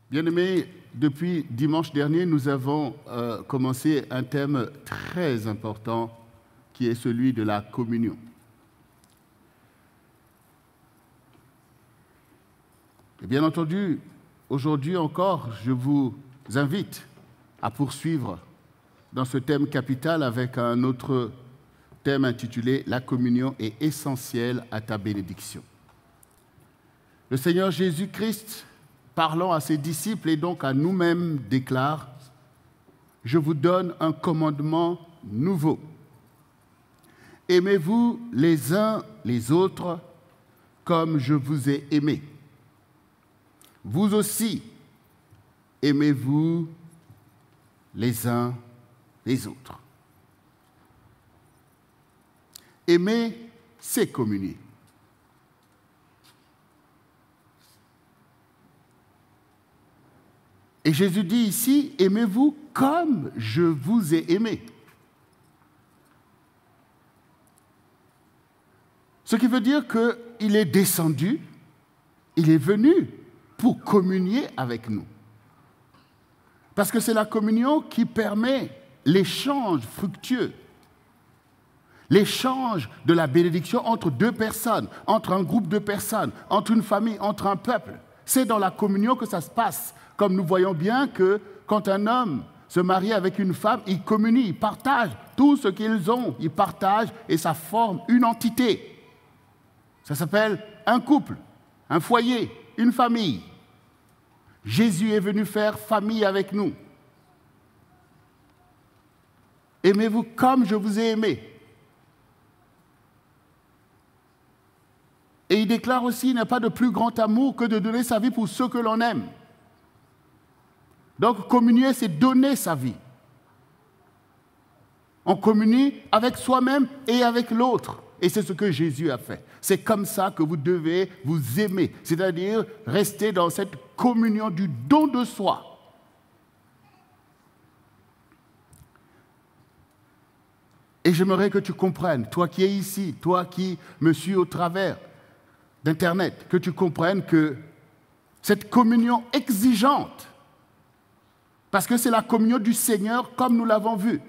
Bien-aimés, depuis dimanche dernier, nous avons commencé un thème très important qui est celui de la communion. Et bien entendu, aujourd'hui encore, je vous invite à poursuivre dans ce thème capital avec un autre thème intitulé « La communion est essentielle à ta bénédiction ». Le Seigneur Jésus-Christ, parlant à ses disciples et donc à nous-mêmes, déclare « Je vous donne un commandement nouveau. Aimez-vous les uns les autres comme je vous ai aimés. Vous aussi, aimez-vous les uns les autres. » Aimer, c'est communier. Et Jésus dit ici, aimez-vous comme je vous ai aimé. Ce qui veut dire qu'il est descendu, il est venu pour communier avec nous. Parce que c'est la communion qui permet l'échange fructueux, l'échange de la bénédiction entre deux personnes, entre un groupe de personnes, entre une famille, entre un peuple. C'est dans la communion que ça se passe. Comme nous voyons bien que quand un homme se marie avec une femme, ils communient, ils partagent tout ce qu'ils ont, ils partagent et ça forme une entité. Ça s'appelle un couple, un foyer, une famille. Jésus est venu faire famille avec nous. Aimez-vous comme je vous ai aimé. Et il déclare aussi, il n'y a pas de plus grand amour que de donner sa vie pour ceux que l'on aime. Donc, communier, c'est donner sa vie. On communie avec soi-même et avec l'autre. Et c'est ce que Jésus a fait. C'est comme ça que vous devez vous aimer, c'est-à-dire rester dans cette communion du don de soi. Et j'aimerais que tu comprennes, toi qui es ici, toi qui me suis au travers d'Internet, que tu comprennes que cette communion exigeante, parce que c'est la communion du Seigneur comme nous l'avons vu.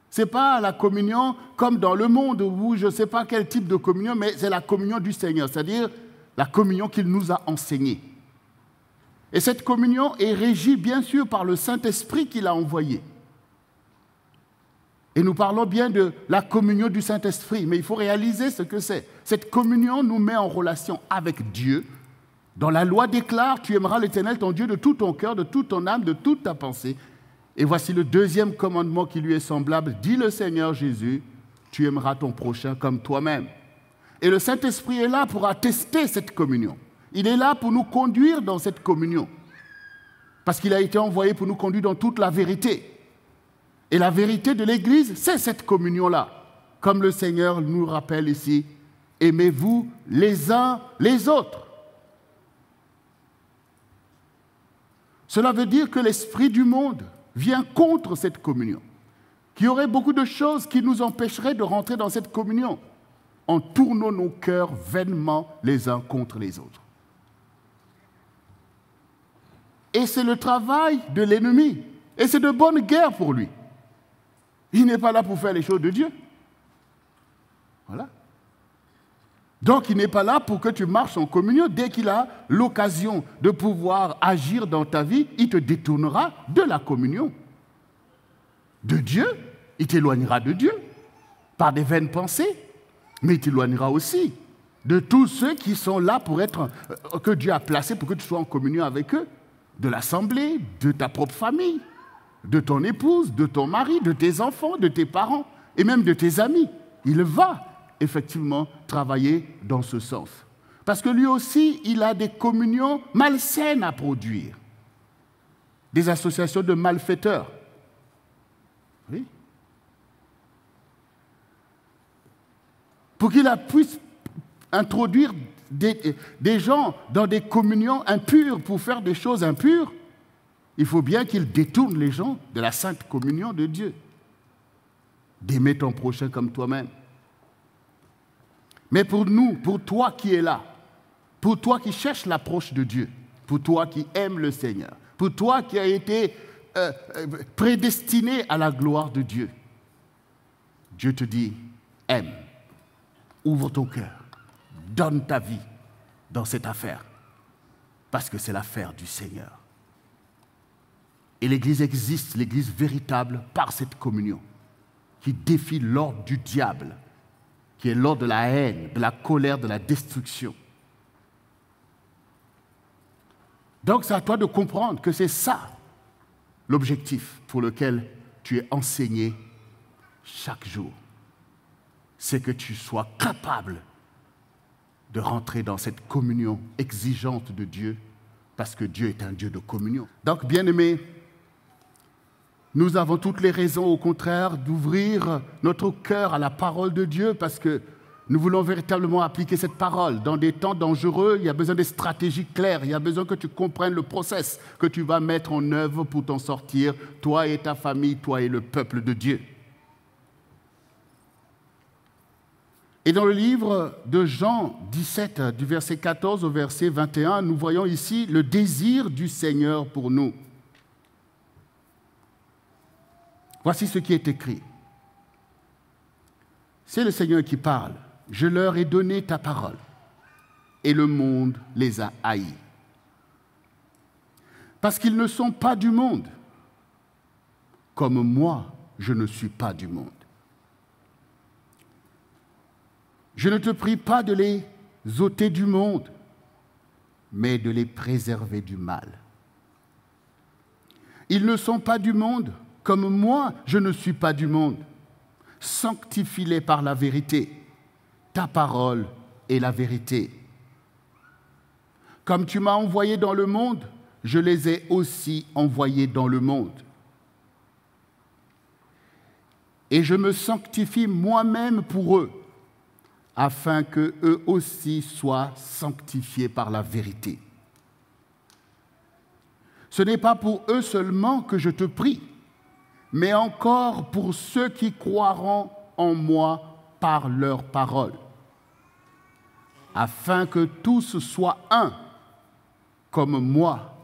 Ce n'est pas la communion comme dans le monde où je ne sais pas quel type de communion, mais c'est la communion du Seigneur, c'est-à-dire la communion qu'il nous a enseignée. Et cette communion est régie bien sûr par le Saint-Esprit qu'il a envoyé. Et nous parlons bien de la communion du Saint-Esprit, mais il faut réaliser ce que c'est. Cette communion nous met en relation avec Dieu. Dans la loi déclare, tu aimeras l'Éternel ton Dieu de tout ton cœur, de toute ton âme, de toute ta pensée. Et voici le deuxième commandement qui lui est semblable, dit le Seigneur Jésus, tu aimeras ton prochain comme toi-même. Et le Saint-Esprit est là pour attester cette communion. Il est là pour nous conduire dans cette communion. Parce qu'il a été envoyé pour nous conduire dans toute la vérité. Et la vérité de l'Église, c'est cette communion-là. Comme le Seigneur nous rappelle ici, aimez-vous les uns les autres. Cela veut dire que l'esprit du monde vient contre cette communion, qu'il y aurait beaucoup de choses qui nous empêcheraient de rentrer dans cette communion en tournant nos cœurs vainement les uns contre les autres. Et c'est le travail de l'ennemi, et c'est de bonne guerre pour lui. Il n'est pas là pour faire les choses de Dieu. Voilà. Donc, il n'est pas là pour que tu marches en communion. Dès qu'il a l'occasion de pouvoir agir dans ta vie, il te détournera de la communion. De Dieu, il t'éloignera de Dieu par des vaines pensées, mais il t'éloignera aussi de tous ceux qui sont là pour être, que Dieu a placés pour que tu sois en communion avec eux, de l'assemblée, de ta propre famille, de ton épouse, de ton mari, de tes enfants, de tes parents et même de tes amis. Il va effectivement travailler dans ce sens. Parce que lui aussi, il a des communions malsaines à produire. Des associations de malfaiteurs. Oui. Pour qu'il puisse introduire des gens dans des communions impures pour faire des choses impures, il faut bien qu'il détourne les gens de la sainte communion de Dieu. D'aimer ton prochain comme toi-même. Mais pour nous, pour toi qui es là, pour toi qui cherches l'approche de Dieu, pour toi qui aimes le Seigneur, pour toi qui as été prédestiné à la gloire de Dieu. Dieu te dit, aime, ouvre ton cœur, donne ta vie dans cette affaire, parce que c'est l'affaire du Seigneur. Et l'Église existe, l'Église véritable, par cette communion, qui défie l'ordre du diable, qui est l'ordre de la haine, de la colère, de la destruction. Donc c'est à toi de comprendre que c'est ça l'objectif pour lequel tu es enseigné chaque jour. C'est que tu sois capable de rentrer dans cette communion exigeante de Dieu, parce que Dieu est un Dieu de communion. Donc, bien-aimés, nous avons toutes les raisons, au contraire, d'ouvrir notre cœur à la parole de Dieu, parce que nous voulons véritablement appliquer cette parole. Dans des temps dangereux, il y a besoin de stratégies claires, il y a besoin que tu comprennes le process que tu vas mettre en œuvre pour t'en sortir, toi et ta famille, toi et le peuple de Dieu. Et dans le livre de Jean 17, du verset 14 au verset 21, nous voyons ici le désir du Seigneur pour nous. Voici ce qui est écrit. C'est le Seigneur qui parle. « Je leur ai donné ta parole, et le monde les a haïs. Parce qu'ils ne sont pas du monde, comme moi, je ne suis pas du monde. Je ne te prie pas de les ôter du monde, mais de les préserver du mal. Ils ne sont pas du monde, comme moi, je ne suis pas du monde. Sanctifie-les par la vérité. Ta parole est la vérité. Comme tu m'as envoyé dans le monde, je les ai aussi envoyés dans le monde. Et je me sanctifie moi-même pour eux, afin qu'eux aussi soient sanctifiés par la vérité. Ce n'est pas pour eux seulement que je te prie, mais encore pour ceux qui croiront en moi par leur parole, afin que tous soient un, comme moi,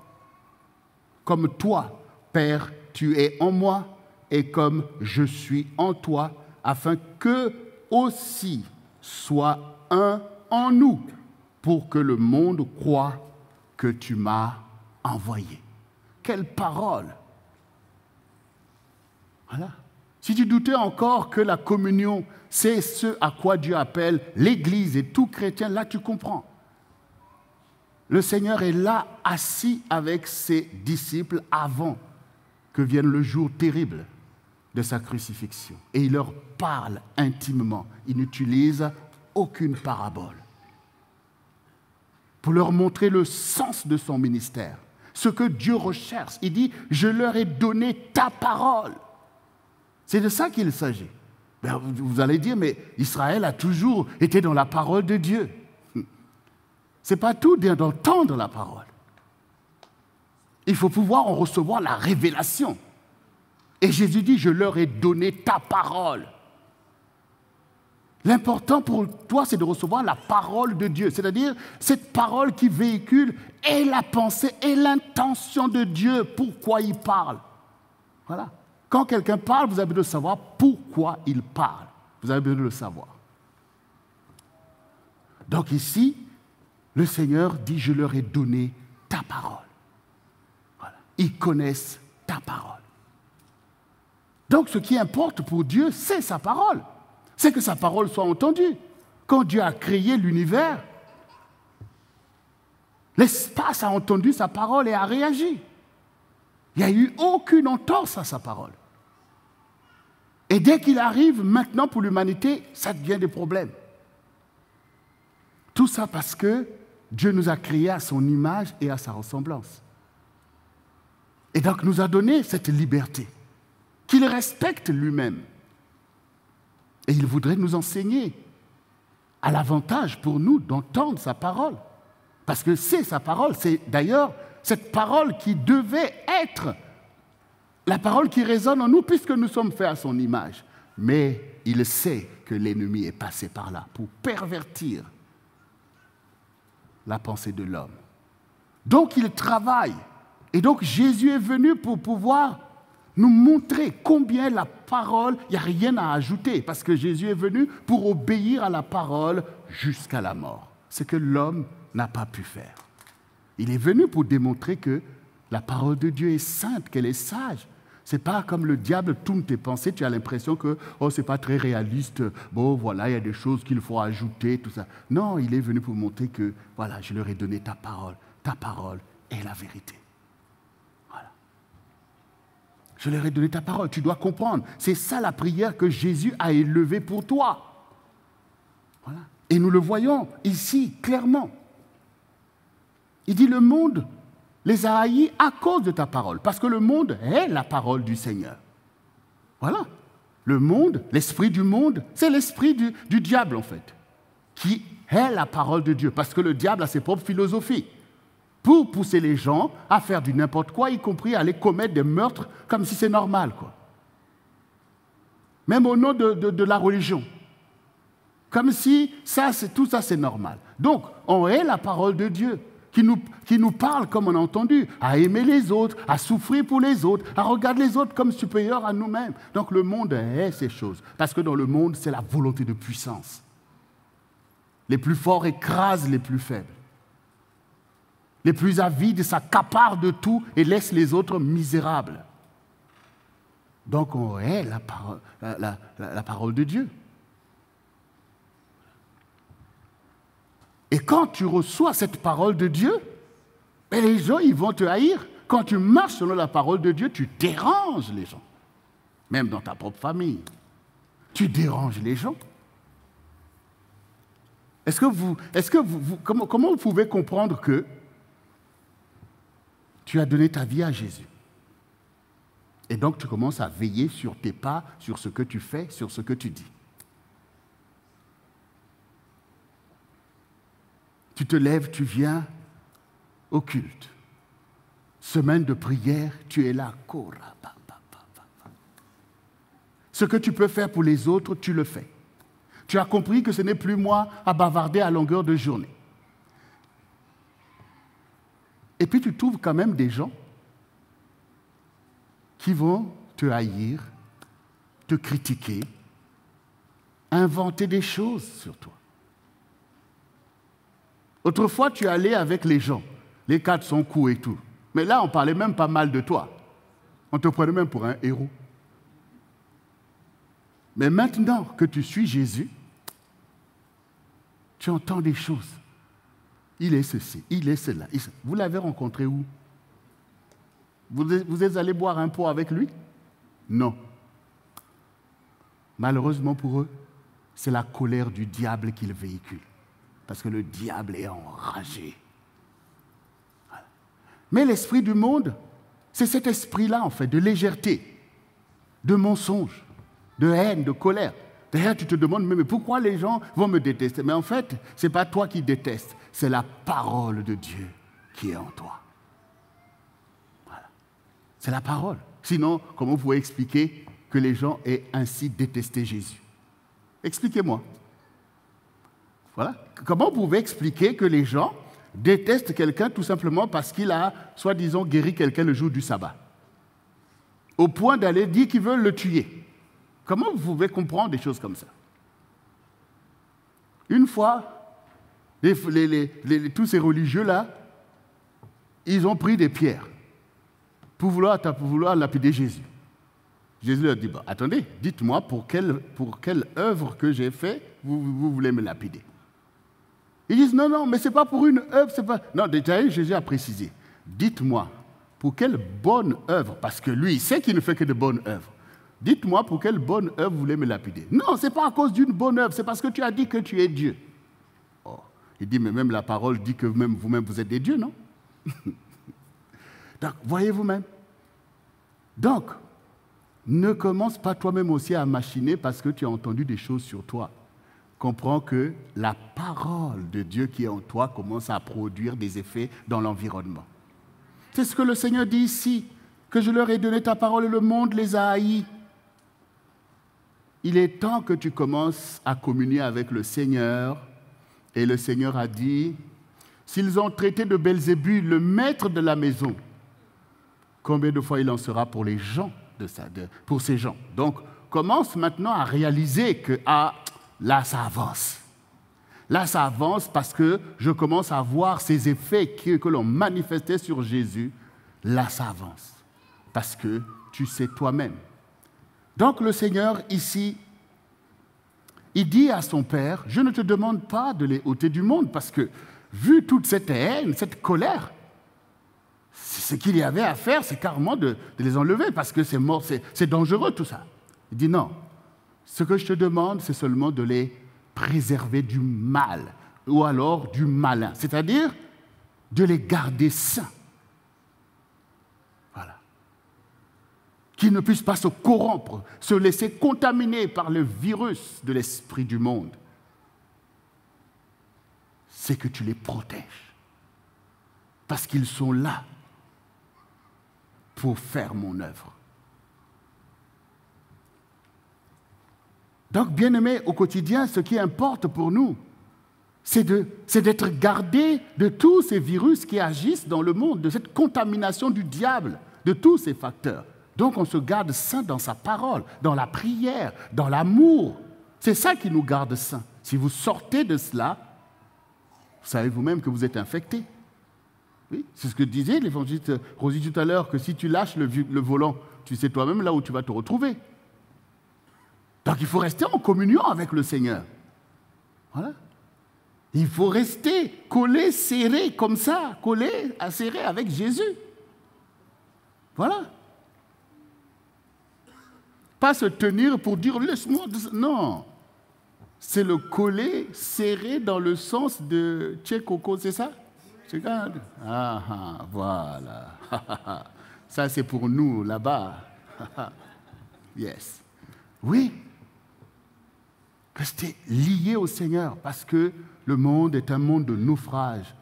comme toi, Père, tu es en moi, et comme je suis en toi, afin qu'eux aussi soient un en nous, pour que le monde croie que tu m'as envoyé. Quelle parole! Voilà. Si tu doutais encore que la communion, c'est ce à quoi Dieu appelle l'Église et tout chrétien, là tu comprends. Le Seigneur est là, assis avec ses disciples avant que vienne le jour terrible de sa crucifixion. Et il leur parle intimement. Il n'utilise aucune parabole pour leur montrer le sens de son ministère, ce que Dieu recherche. Il dit, je leur ai donné ta parole. C'est de ça qu'il s'agit. Ben, vous allez dire, mais Israël a toujours été dans la parole de Dieu. Ce n'est pas tout d'entendre la parole. Il faut pouvoir en recevoir la révélation. Et Jésus dit, je leur ai donné ta parole. L'important pour toi, c'est de recevoir la parole de Dieu, c'est-à-dire cette parole qui véhicule et la pensée et l'intention de Dieu, pourquoi il parle. Voilà. Quand quelqu'un parle, vous avez besoin de savoir pourquoi il parle. Vous avez besoin de le savoir. Donc ici, le Seigneur dit, je leur ai donné ta parole. Voilà. Ils connaissent ta parole. Donc ce qui importe pour Dieu, c'est sa parole. C'est que sa parole soit entendue. Quand Dieu a créé l'univers, l'espace a entendu sa parole et a réagi. Il n'y a eu aucune entorse à sa parole. Et dès qu'il arrive maintenant pour l'humanité, ça devient des problèmes. Tout ça parce que Dieu nous a créés à son image et à sa ressemblance. Et donc nous a donné cette liberté, qu'il respecte lui-même. Et il voudrait nous enseigner à l'avantage pour nous d'entendre sa parole. Parce que c'est sa parole, c'est d'ailleurs cette parole qui devait être la parole qui résonne en nous puisque nous sommes faits à son image. Mais il sait que l'ennemi est passé par là pour pervertir la pensée de l'homme, Donc il travaille. Et donc Jésus est venu pour pouvoir nous montrer combien la parole, il n'y a rien à ajouter, parce que Jésus est venu pour obéir à la parole jusqu'à la mort. Ce que l'homme n'a pas pu faire. Il est venu pour démontrer que la parole de Dieu est sainte, qu'elle est sage. Ce n'est pas comme le diable tourne tes pensées, tu as l'impression que ce n'est pas très réaliste, bon voilà, il y a des choses qu'il faut ajouter, tout ça. Non, il est venu pour montrer que, voilà, je leur ai donné ta parole est la vérité. Voilà. Je leur ai donné ta parole, tu dois comprendre. C'est ça la prière que Jésus a élevée pour toi. Voilà. Et nous le voyons ici, clairement. Il dit, le monde les a haïs à cause de ta parole, parce que le monde est la parole du Seigneur. Voilà. Le monde, l'esprit du monde, c'est l'esprit du diable, en fait, qui est la parole de Dieu, parce que le diable a ses propres philosophies, pour pousser les gens à faire du n'importe quoi, y compris à aller commettre des meurtres, comme si c'est normal, quoi. Même au nom de la religion. Comme si tout ça, c'est normal. Donc, on est la parole de Dieu, qui nous parle, comme on a entendu, à aimer les autres, à souffrir pour les autres, à regarder les autres comme supérieurs à nous-mêmes. Donc le monde est ces choses, parce que dans le monde, c'est la volonté de puissance. Les plus forts écrasent les plus faibles. Les plus avides s'accaparent de tout et laissent les autres misérables. Donc on est la parole de Dieu. Et quand tu reçois cette parole de Dieu, les gens, ils vont te haïr. Quand tu marches selon la parole de Dieu, tu déranges les gens. Même dans ta propre famille. Tu déranges les gens. Comment vous pouvez comprendre que tu as donné ta vie à Jésus? Et donc tu commences à veiller sur tes pas, sur ce que tu fais, sur ce que tu dis. Tu te lèves, tu viens au culte. Semaine de prière, tu es là. Ce que tu peux faire pour les autres, tu le fais. Tu as compris que ce n'est plus moi à bavarder à longueur de journée. Et puis tu trouves quand même des gens qui vont te haïr, te critiquer, inventer des choses sur toi. Autrefois, tu allais avec les gens. Les cadres sont cool et tout. Mais là, on parlait même pas mal de toi. On te prenait même pour un héros. Mais maintenant que tu suis Jésus, tu entends des choses. Il est ceci, il est cela. Vous l'avez rencontré où? Vous êtes allé boire un pot avec lui? Non. Malheureusement pour eux, c'est la colère du diable qu'il véhicule. Parce que le diable est enragé. Voilà. Mais l'esprit du monde, c'est cet esprit-là, en fait, de légèreté, de mensonge, de haine, de colère. D'ailleurs, tu te demandes, mais pourquoi les gens vont me détester? Mais en fait, ce n'est pas toi qui détestes, c'est la parole de Dieu qui est en toi. Voilà. C'est la parole. Sinon, comment vous pouvez expliquer que les gens aient ainsi détesté Jésus? Expliquez-moi. Voilà. Comment vous pouvez expliquer que les gens détestent quelqu'un tout simplement parce qu'il a, soi-disant, guéri quelqu'un le jour du sabbat? Au point d'aller dire qu'ils veulent le tuer. Comment vous pouvez comprendre des choses comme ça? Une fois, tous ces religieux-là, ils ont pris des pierres pour vouloir lapider Jésus. Jésus leur dit, bon, attendez, dites-moi pour quelle œuvre que j'ai fait, vous voulez me lapider. Ils disent, non, mais ce n'est pas pour une œuvre, c'est pas... Non, déjà, Jésus a précisé. Dites-moi, pour quelle bonne œuvre, parce que lui, il sait qu'il ne fait que de bonnes œuvres. Dites-moi pour quelle bonne œuvre vous voulez me lapider. Non, ce n'est pas à cause d'une bonne œuvre, c'est parce que tu as dit que tu es Dieu. Oh. Il dit, mais même la parole dit que même vous-même, vous êtes des dieux, non? Donc, voyez vous-même. Donc, ne commence pas toi-même aussi à machiner parce que tu as entendu des choses sur toi. Comprends que la parole de Dieu qui est en toi commence à produire des effets dans l'environnement. C'est ce que le Seigneur dit ici, que je leur ai donné ta parole et le monde les a haïs. Il est temps que tu commences à communier avec le Seigneur. Et le Seigneur a dit, s'ils ont traité de Belzébul, le maître de la maison, combien de fois il en sera pour les gens pour ces gens. Donc, commence maintenant à réaliser que là, ça avance. Là, ça avance parce que je commence à voir ces effets que l'on manifestait sur Jésus. Là, ça avance. Parce que tu sais toi-même. Donc, le Seigneur, ici, il dit à son Père, je ne te demande pas de les ôter du monde, parce que, vu toute cette haine, cette colère, ce qu'il y avait à faire, c'est carrément de les enlever, parce que c'est mort, c'est dangereux tout ça. Il dit non, ce que je te demande, c'est seulement de les préserver du mal, ou alors du malin, c'est-à-dire de les garder sains. Voilà. Qu'ils ne puissent pas se corrompre, se laisser contaminer par le virus de l'esprit du monde. C'est que tu les protèges, parce qu'ils sont là pour faire mon œuvre. Donc, bien-aimés, au quotidien, ce qui importe pour nous, c'est d'être gardés de tous ces virus qui agissent dans le monde, de cette contamination du diable, de tous ces facteurs. Donc, on se garde saint dans sa parole, dans la prière, dans l'amour. C'est ça qui nous garde saints. Si vous sortez de cela, vous savez vous-même que vous êtes infecté. Oui, c'est ce que disait l'évangéliste Rosie tout à l'heure, que si tu lâches le volant, tu sais toi-même là où tu vas te retrouver. Donc il faut rester en communion avec le Seigneur. Voilà. Il faut rester collé, serré comme ça, collé, serré avec Jésus. Voilà. Pas se tenir pour dire laisse-moi. Non. C'est le coller, serré dans le sens de Tchekoko, c'est ça? Regarde. Voilà. Ça, c'est pour nous, là-bas. Yes. Oui. Restez liés au Seigneur, parce que le monde est un monde de naufrage.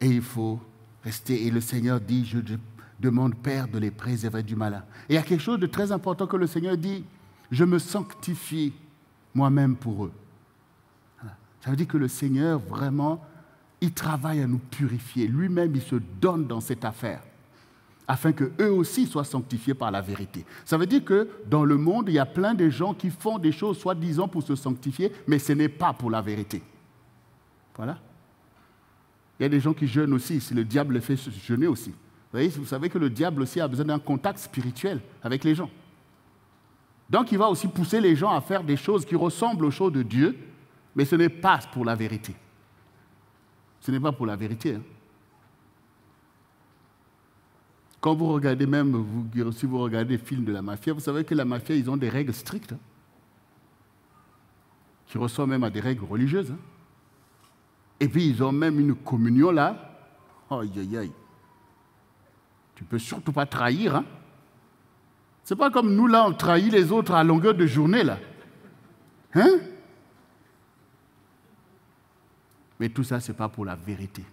Et il faut rester. Et le Seigneur dit, je demande, Père, de les préserver du malin. Et il y a quelque chose de très important que le Seigneur dit, je me sanctifie moi-même pour eux. Voilà. Ça veut dire que le Seigneur, vraiment, il travaille à nous purifier. Lui-même, il se donne dans cette affaire, afin qu'eux aussi soient sanctifiés par la vérité. Ça veut dire que dans le monde, il y a plein de gens qui font des choses soi-disant pour se sanctifier, mais ce n'est pas pour la vérité. Voilà. Il y a des gens qui jeûnent aussi, si le diable les fait jeûner aussi. Vous savez que le diable aussi a besoin d'un contact spirituel avec les gens. Donc il va aussi pousser les gens à faire des choses qui ressemblent aux choses de Dieu, mais ce n'est pas pour la vérité. Ce n'est pas pour la vérité. Hein. Quand vous regardez même, si vous regardez des films de la mafia, vous savez que la mafia, ils ont des règles strictes, hein, qui ressemblent même à des règles religieuses. Hein. Et puis, ils ont même une communion là. Aïe, aïe, aïe. Tu ne peux surtout pas trahir. Hein. Ce n'est pas comme nous, là, on trahit les autres à longueur de journée, là. Hein? Mais tout ça, ce n'est pas pour la vérité.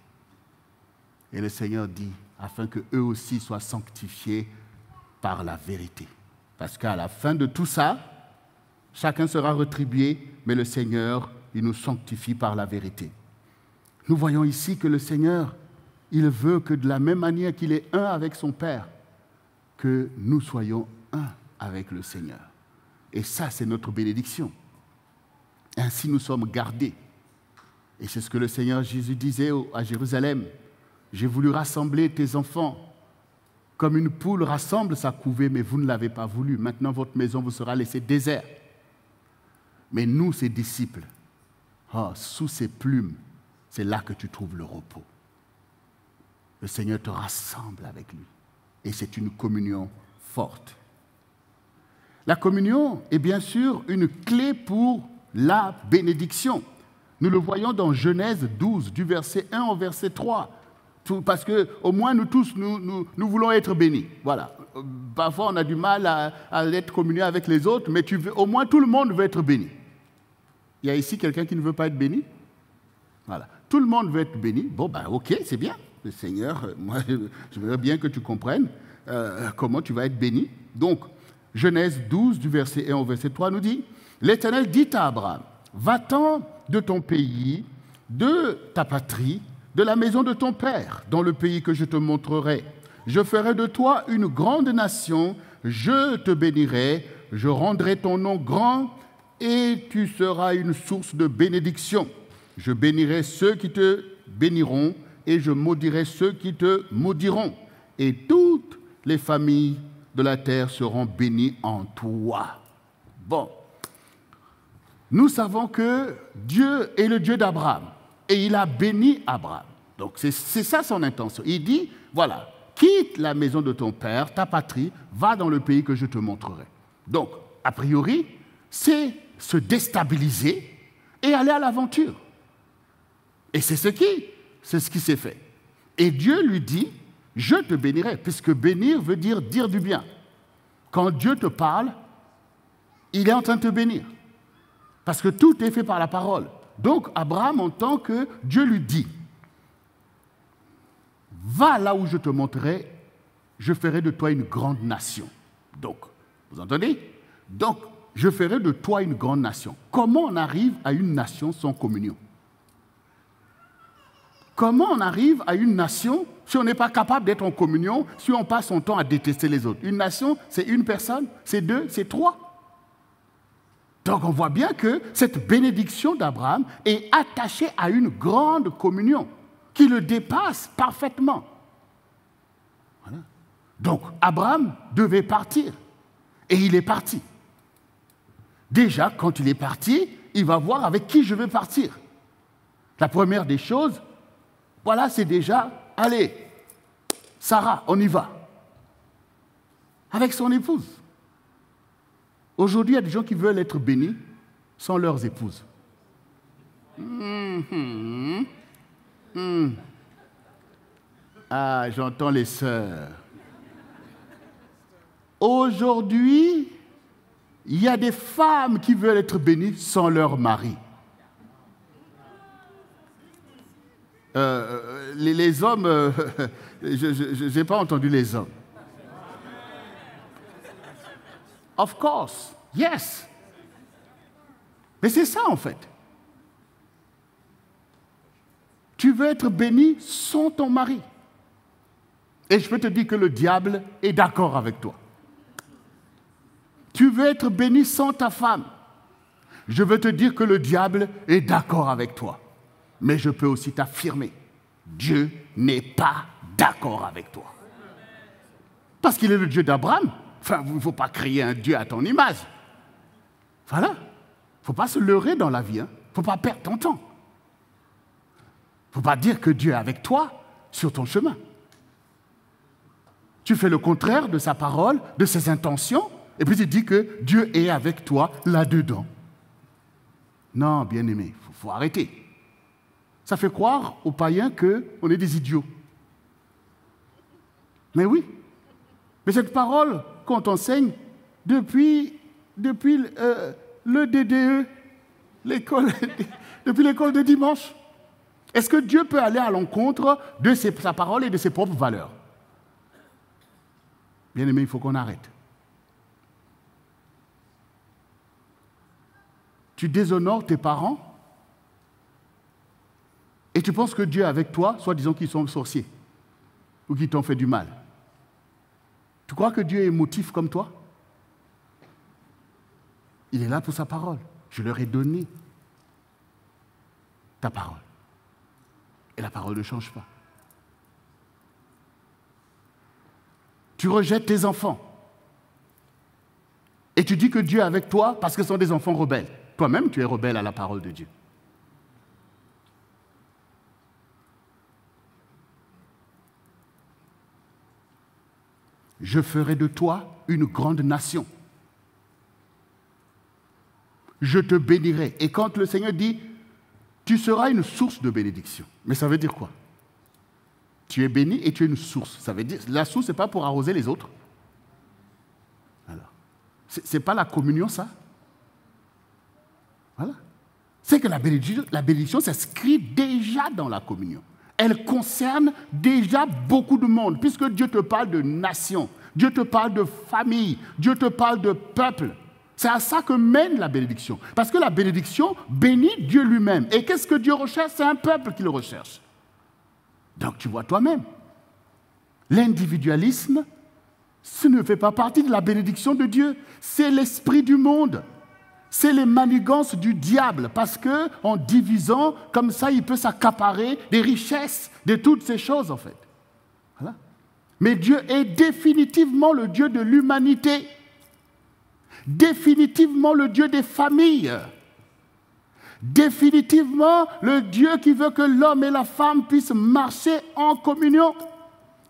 Et le Seigneur dit, afin qu'eux aussi soient sanctifiés par la vérité. Parce qu'à la fin de tout ça, chacun sera rétribué, mais le Seigneur, il nous sanctifie par la vérité. Nous voyons ici que le Seigneur, il veut que de la même manière qu'il est un avec son Père, que nous soyons un avec le Seigneur. Et ça, c'est notre bénédiction. Ainsi, nous sommes gardés. Et c'est ce que le Seigneur Jésus disait à Jérusalem. J'ai voulu rassembler tes enfants comme une poule rassemble sa couvée, mais vous ne l'avez pas voulu. Maintenant, votre maison vous sera laissée déserte. Mais nous, ses disciples, sous ses plumes, c'est là que tu trouves le repos. Le Seigneur te rassemble avec lui. Et c'est une communion forte. La communion est bien sûr une clé pour la bénédiction. Nous le voyons dans Genèse 12, du verset 1 au verset 3. Parce qu'au moins, nous tous, nous voulons être bénis. Voilà. Parfois, on a du mal à être communié avec les autres, mais au moins, tout le monde veut être béni. Il y a ici quelqu'un qui ne veut pas être béni? Voilà. Tout le monde veut être béni. Bon, ben, ok, c'est bien. Le Seigneur, moi, je voudrais bien que tu comprennes comment tu vas être béni. Donc, Genèse 12, du verset 1 au verset 3, nous dit, « L'Éternel dit à Abraham, va-t'en de ton pays, de ta patrie, de la maison de ton père, dans le pays que je te montrerai. Je ferai de toi une grande nation, je te bénirai, je rendrai ton nom grand et tu seras une source de bénédiction. Je bénirai ceux qui te béniront et je maudirai ceux qui te maudiront. Et toutes les familles de la terre seront bénies en toi. Bon, nous savons que Dieu est le Dieu d'Abraham et il a béni Abraham. Donc c'est ça son intention. Il dit, voilà, quitte la maison de ton père, ta patrie, va dans le pays que je te montrerai. Donc, a priori, c'est se déstabiliser et aller à l'aventure. Et c'est ce qui s'est fait. Et Dieu lui dit, je te bénirai, puisque bénir veut dire du bien. Quand Dieu te parle, il est en train de te bénir. Parce que tout est fait par la parole. Donc, Abraham entend que Dieu lui dit, va là où je te montrerai, je ferai de toi une grande nation. Donc, vous entendez? Donc, je ferai de toi une grande nation. Comment on arrive à une nation sans communion? Comment on arrive à une nation si on n'est pas capable d'être en communion, si on passe son temps à détester les autres? Une nation, c'est une personne, c'est deux, c'est trois. Donc on voit bien que cette bénédiction d'Abraham est attachée à une grande communion qui le dépasse parfaitement. Voilà. Donc Abraham devait partir et il est parti. Déjà, quand il est parti, il va voir avec qui je vais partir. La première des choses, voilà, c'est déjà, allez, Sarah, on y va. Avec son épouse. Aujourd'hui, il y a des gens qui veulent être bénis sans leurs épouses. Ah, j'entends les sœurs. Aujourd'hui, il y a des femmes qui veulent être bénies sans leur mari. Les hommes, je n'ai pas entendu les hommes. Of course, yes. Mais c'est ça en fait. Tu veux être béni sans ton mari. Et je peux te dire que le diable est d'accord avec toi. Tu veux être béni sans ta femme. Je veux te dire que le diable est d'accord avec toi. Mais je peux aussi t'affirmer, Dieu n'est pas d'accord avec toi. Parce qu'il est le Dieu d'Abraham. Enfin, il ne faut pas créer un Dieu à ton image. Voilà. Il ne faut pas se leurrer dans la vie. Il ne faut pas perdre ton temps. Il ne faut pas dire que Dieu est avec toi sur ton chemin. Tu fais le contraire de sa parole, de ses intentions, et puis tu dis que Dieu est avec toi là-dedans. Non, bien-aimé, il faut arrêter. Ça fait croire aux païens qu'on est des idiots. Mais oui. Mais cette parole qu'on t'enseigne depuis le DDE, depuis l'école de dimanche. Est-ce que Dieu peut aller à l'encontre de sa parole et de ses propres valeurs? Bien-aimé, il faut qu'on arrête. Tu déshonores tes parents et tu penses que Dieu est avec toi, soit disant qu'ils sont sorciers ou qu'ils t'ont fait du mal. Tu crois que Dieu est émotif comme toi? Il est là pour sa parole. Je leur ai donné ta parole. Et la parole ne change pas. Tu rejettes tes enfants. Et tu dis que Dieu est avec toi parce que ce sont des enfants rebelles. Toi-même, tu es rebelle à la parole de Dieu. Je ferai de toi une grande nation. Je te bénirai. Et quand le Seigneur dit, tu seras une source de bénédiction. Mais ça veut dire quoi? Tu es béni et tu es une source. Ça veut dire, la source, ce n'est pas pour arroser les autres. Alors, ce n'est pas la communion, ça? Voilà. C'est que la bénédiction s'inscrit déjà dans la communion. Elle concerne déjà beaucoup de monde, puisque Dieu te parle de nation, Dieu te parle de famille, Dieu te parle de peuple. C'est à ça que mène la bénédiction. Parce que la bénédiction bénit Dieu lui-même. Et qu'est-ce que Dieu recherche? C'est un peuple qui le recherche. Donc tu vois toi-même. L'individualisme, ce ne fait pas partie de la bénédiction de Dieu. C'est l'esprit du monde. C'est les manigances du diable. Parce qu'en divisant, comme ça, il peut s'accaparer des richesses, de toutes ces choses, en fait. Voilà. Mais Dieu est définitivement le Dieu de l'humanité. Définitivement le Dieu des familles. Définitivement le Dieu qui veut que l'homme et la femme puissent marcher en communion.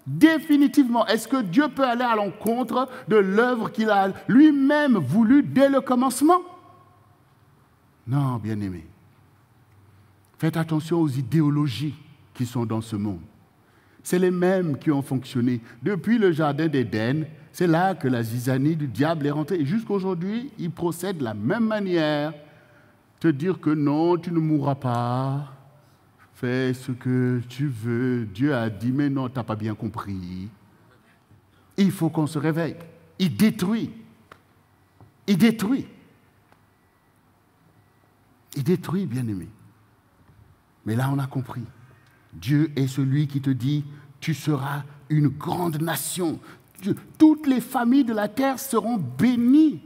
Définitivement. Est-ce que Dieu peut aller à l'encontre de l'œuvre qu'il a lui-même voulu dès le commencement? Non, bien-aimés. Faites attention aux idéologies qui sont dans ce monde. C'est les mêmes qui ont fonctionné. Depuis le jardin d'Éden, c'est là que la zizanie du diable est rentrée. Et jusqu'à aujourd'hui, il procède de la même manière. Te dire que non, tu ne mourras pas. Fais ce que tu veux. Dieu a dit, mais non, tu n'as pas bien compris. Il faut qu'on se réveille. Il détruit. Il détruit. Il détruit, bien-aimé. Mais là, on a compris. Dieu est celui qui te dit, tu seras une grande nation. Toutes les familles de la terre seront bénies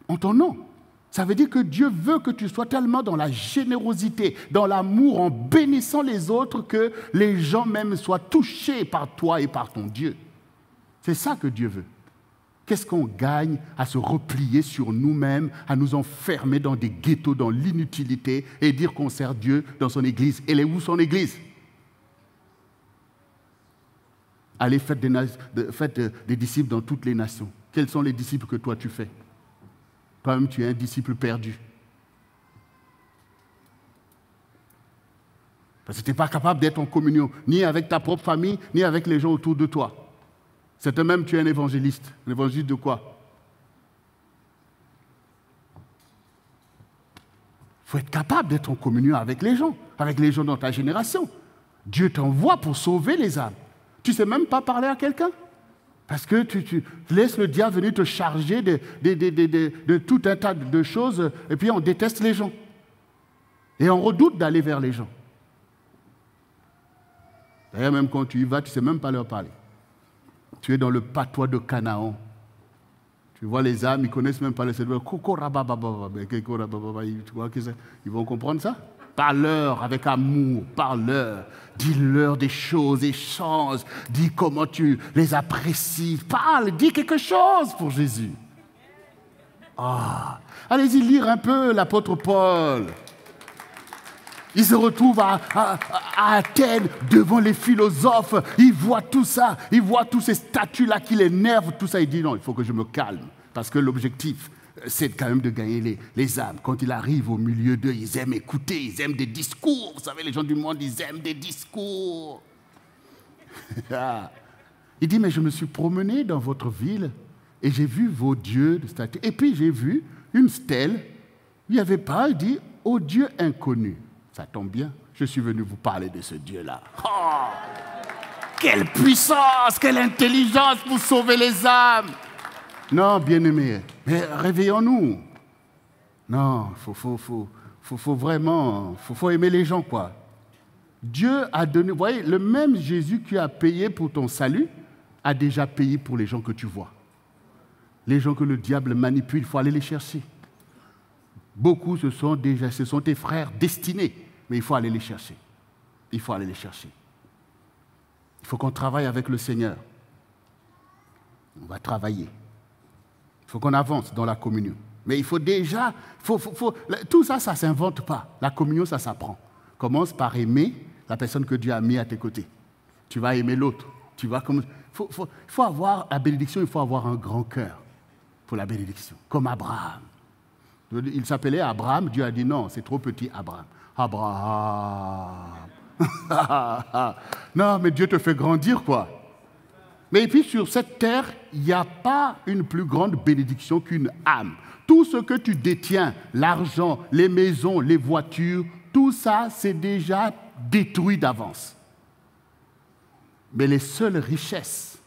en ton nom. Ça veut dire que Dieu veut que tu sois tellement dans la générosité, dans l'amour, en bénissant les autres, que les gens même soient touchés par toi et par ton Dieu. C'est ça que Dieu veut. Qu'est-ce qu'on gagne à se replier sur nous-mêmes, à nous enfermer dans des ghettos, dans l'inutilité, et dire qu'on sert Dieu dans son Église? Elle est où son Église? Allez, faites des disciples dans toutes les nations. Quels sont les disciples que toi tu fais? Toi-même, tu es un disciple perdu. Parce que tu n'es pas capable d'être en communion, ni avec ta propre famille, ni avec les gens autour de toi. C'est toi-même, tu es un évangéliste. Un évangéliste de quoi? Il faut être capable d'être en communion avec les gens dans ta génération. Dieu t'envoie pour sauver les âmes. Tu ne sais même pas parler à quelqu'un. Parce que tu laisses le diable venir te charger de tout un tas de choses, et puis on déteste les gens. Et on redoute d'aller vers les gens. D'ailleurs, même quand tu y vas, tu ne sais même pas leur parler. Tu es dans le patois de Canaan. Tu vois les âmes, ils ne connaissent même pas le Seigneur. Tu vois ils vont comprendre ça? Parle-leur avec amour, parle-leur. Dis-leur des choses, échange. Dis comment tu les apprécies. Parle, dis quelque chose pour Jésus. Ah. Allez-y lire un peu l'apôtre Paul. Il se retrouve à Athènes devant les philosophes. Il voit tout ça. Il voit tous ces statues-là qui l'énervent. Tout ça, il dit non, il faut que je me calme. Parce que l'objectif, c'est quand même de gagner les âmes. Quand il arrive au milieu d'eux, ils aiment écouter, ils aiment des discours. Vous savez, les gens du monde, ils aiment des discours. Il dit, mais je me suis promené dans votre ville et j'ai vu vos dieux de statues. Et puis j'ai vu une stèle. Il n'y avait pas, il dit, ô Dieu inconnu. Ça tombe bien, je suis venu vous parler de ce Dieu-là. Oh, quelle puissance, quelle intelligence pour sauver les âmes. Non, bien-aimés, mais réveillons-nous. Non, faut vraiment, faut aimer les gens, quoi. Dieu a donné, vous voyez, le même Jésus qui a payé pour ton salut a déjà payé pour les gens que tu vois. Les gens que le diable manipule, il faut aller les chercher. Beaucoup, ce sont tes frères destinés, mais il faut aller les chercher. Il faut aller les chercher. Il faut qu'on travaille avec le Seigneur. On va travailler. Il faut qu'on avance dans la communion. Mais il faut déjà... tout ça, ça ne s'invente pas. La communion, ça s'apprend. Commence par aimer la personne que Dieu a mis à tes côtés. Tu vas aimer l'autre. Il faut avoir la bénédiction, il faut avoir un grand cœur pour la bénédiction, comme Abraham. Il s'appelait Abraham, Dieu a dit non, c'est trop petit, Abraham. Non, mais Dieu te fait grandir, quoi. Mais puis sur cette terre, il n'y a pas une plus grande bénédiction qu'une âme. Tout ce que tu détiens, l'argent, les maisons, les voitures, tout ça, c'est déjà détruit d'avance. Mais les seules richesses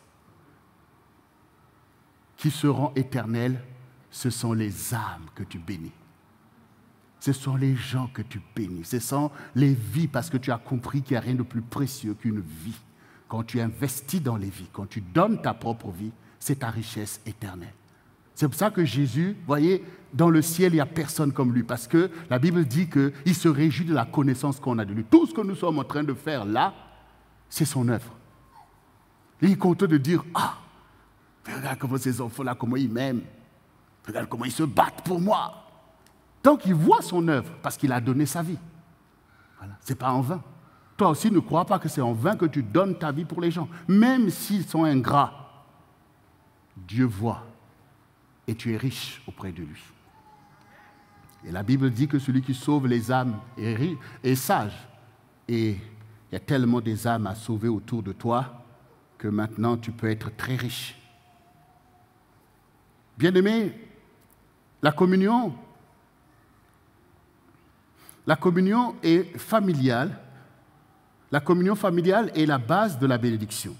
qui seront éternelles, ce sont les âmes que tu bénis. Ce sont les gens que tu bénis. Ce sont les vies, parce que tu as compris qu'il n'y a rien de plus précieux qu'une vie. Quand tu investis dans les vies, quand tu donnes ta propre vie, c'est ta richesse éternelle. C'est pour ça que Jésus, vous voyez, dans le ciel, il n'y a personne comme lui, parce que la Bible dit qu'il se réjouit de la connaissance qu'on a de lui. Tout ce que nous sommes en train de faire là, c'est son œuvre. Et il est content de dire, ah, regarde comment ces enfants-là, comment ils m'aiment. Regarde comment ils se battent pour moi. Donc, il voit son œuvre parce qu'il a donné sa vie. Voilà. Ce n'est pas en vain. Toi aussi, ne crois pas que c'est en vain que tu donnes ta vie pour les gens. Même s'ils sont ingrats, Dieu voit et tu es riche auprès de lui. Et la Bible dit que celui qui sauve les âmes est sage. Et il y a tellement des âmes à sauver autour de toi que maintenant tu peux être très riche. Bien-aimé, la communion est familiale. La communion familiale est la base de la bénédiction.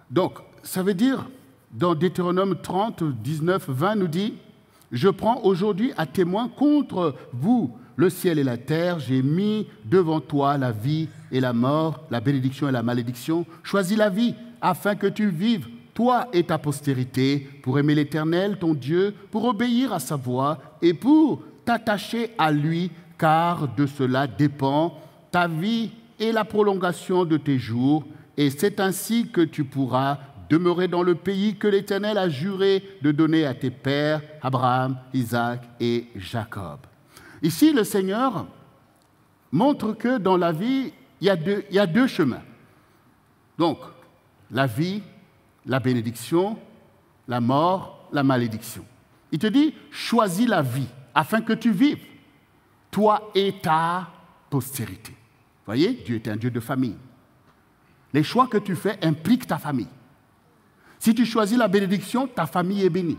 Donc, ça veut dire, dans Deutéronome 30, 19, 20, nous dit « Je prends aujourd'hui à témoin contre vous le ciel et la terre. J'ai mis devant toi la vie et la mort, la bénédiction et la malédiction. Choisis la vie afin que tu vives, toi et ta postérité, pour aimer l'Éternel, ton Dieu, pour obéir à sa voix et pour t'attacher à lui, car de cela dépend ta vie et la prolongation de tes jours. Et c'est ainsi que tu pourras demeurer dans le pays que l'Éternel a juré de donner à tes pères, Abraham, Isaac et Jacob. » Ici, le Seigneur montre que dans la vie, il y a deux chemins. Donc, la vie, la bénédiction, la mort, la malédiction. Il te dit, choisis la vie afin que tu vives, toi et ta postérité. Vous voyez, Dieu est un Dieu de famille. Les choix que tu fais impliquent ta famille. Si tu choisis la bénédiction, ta famille est bénie.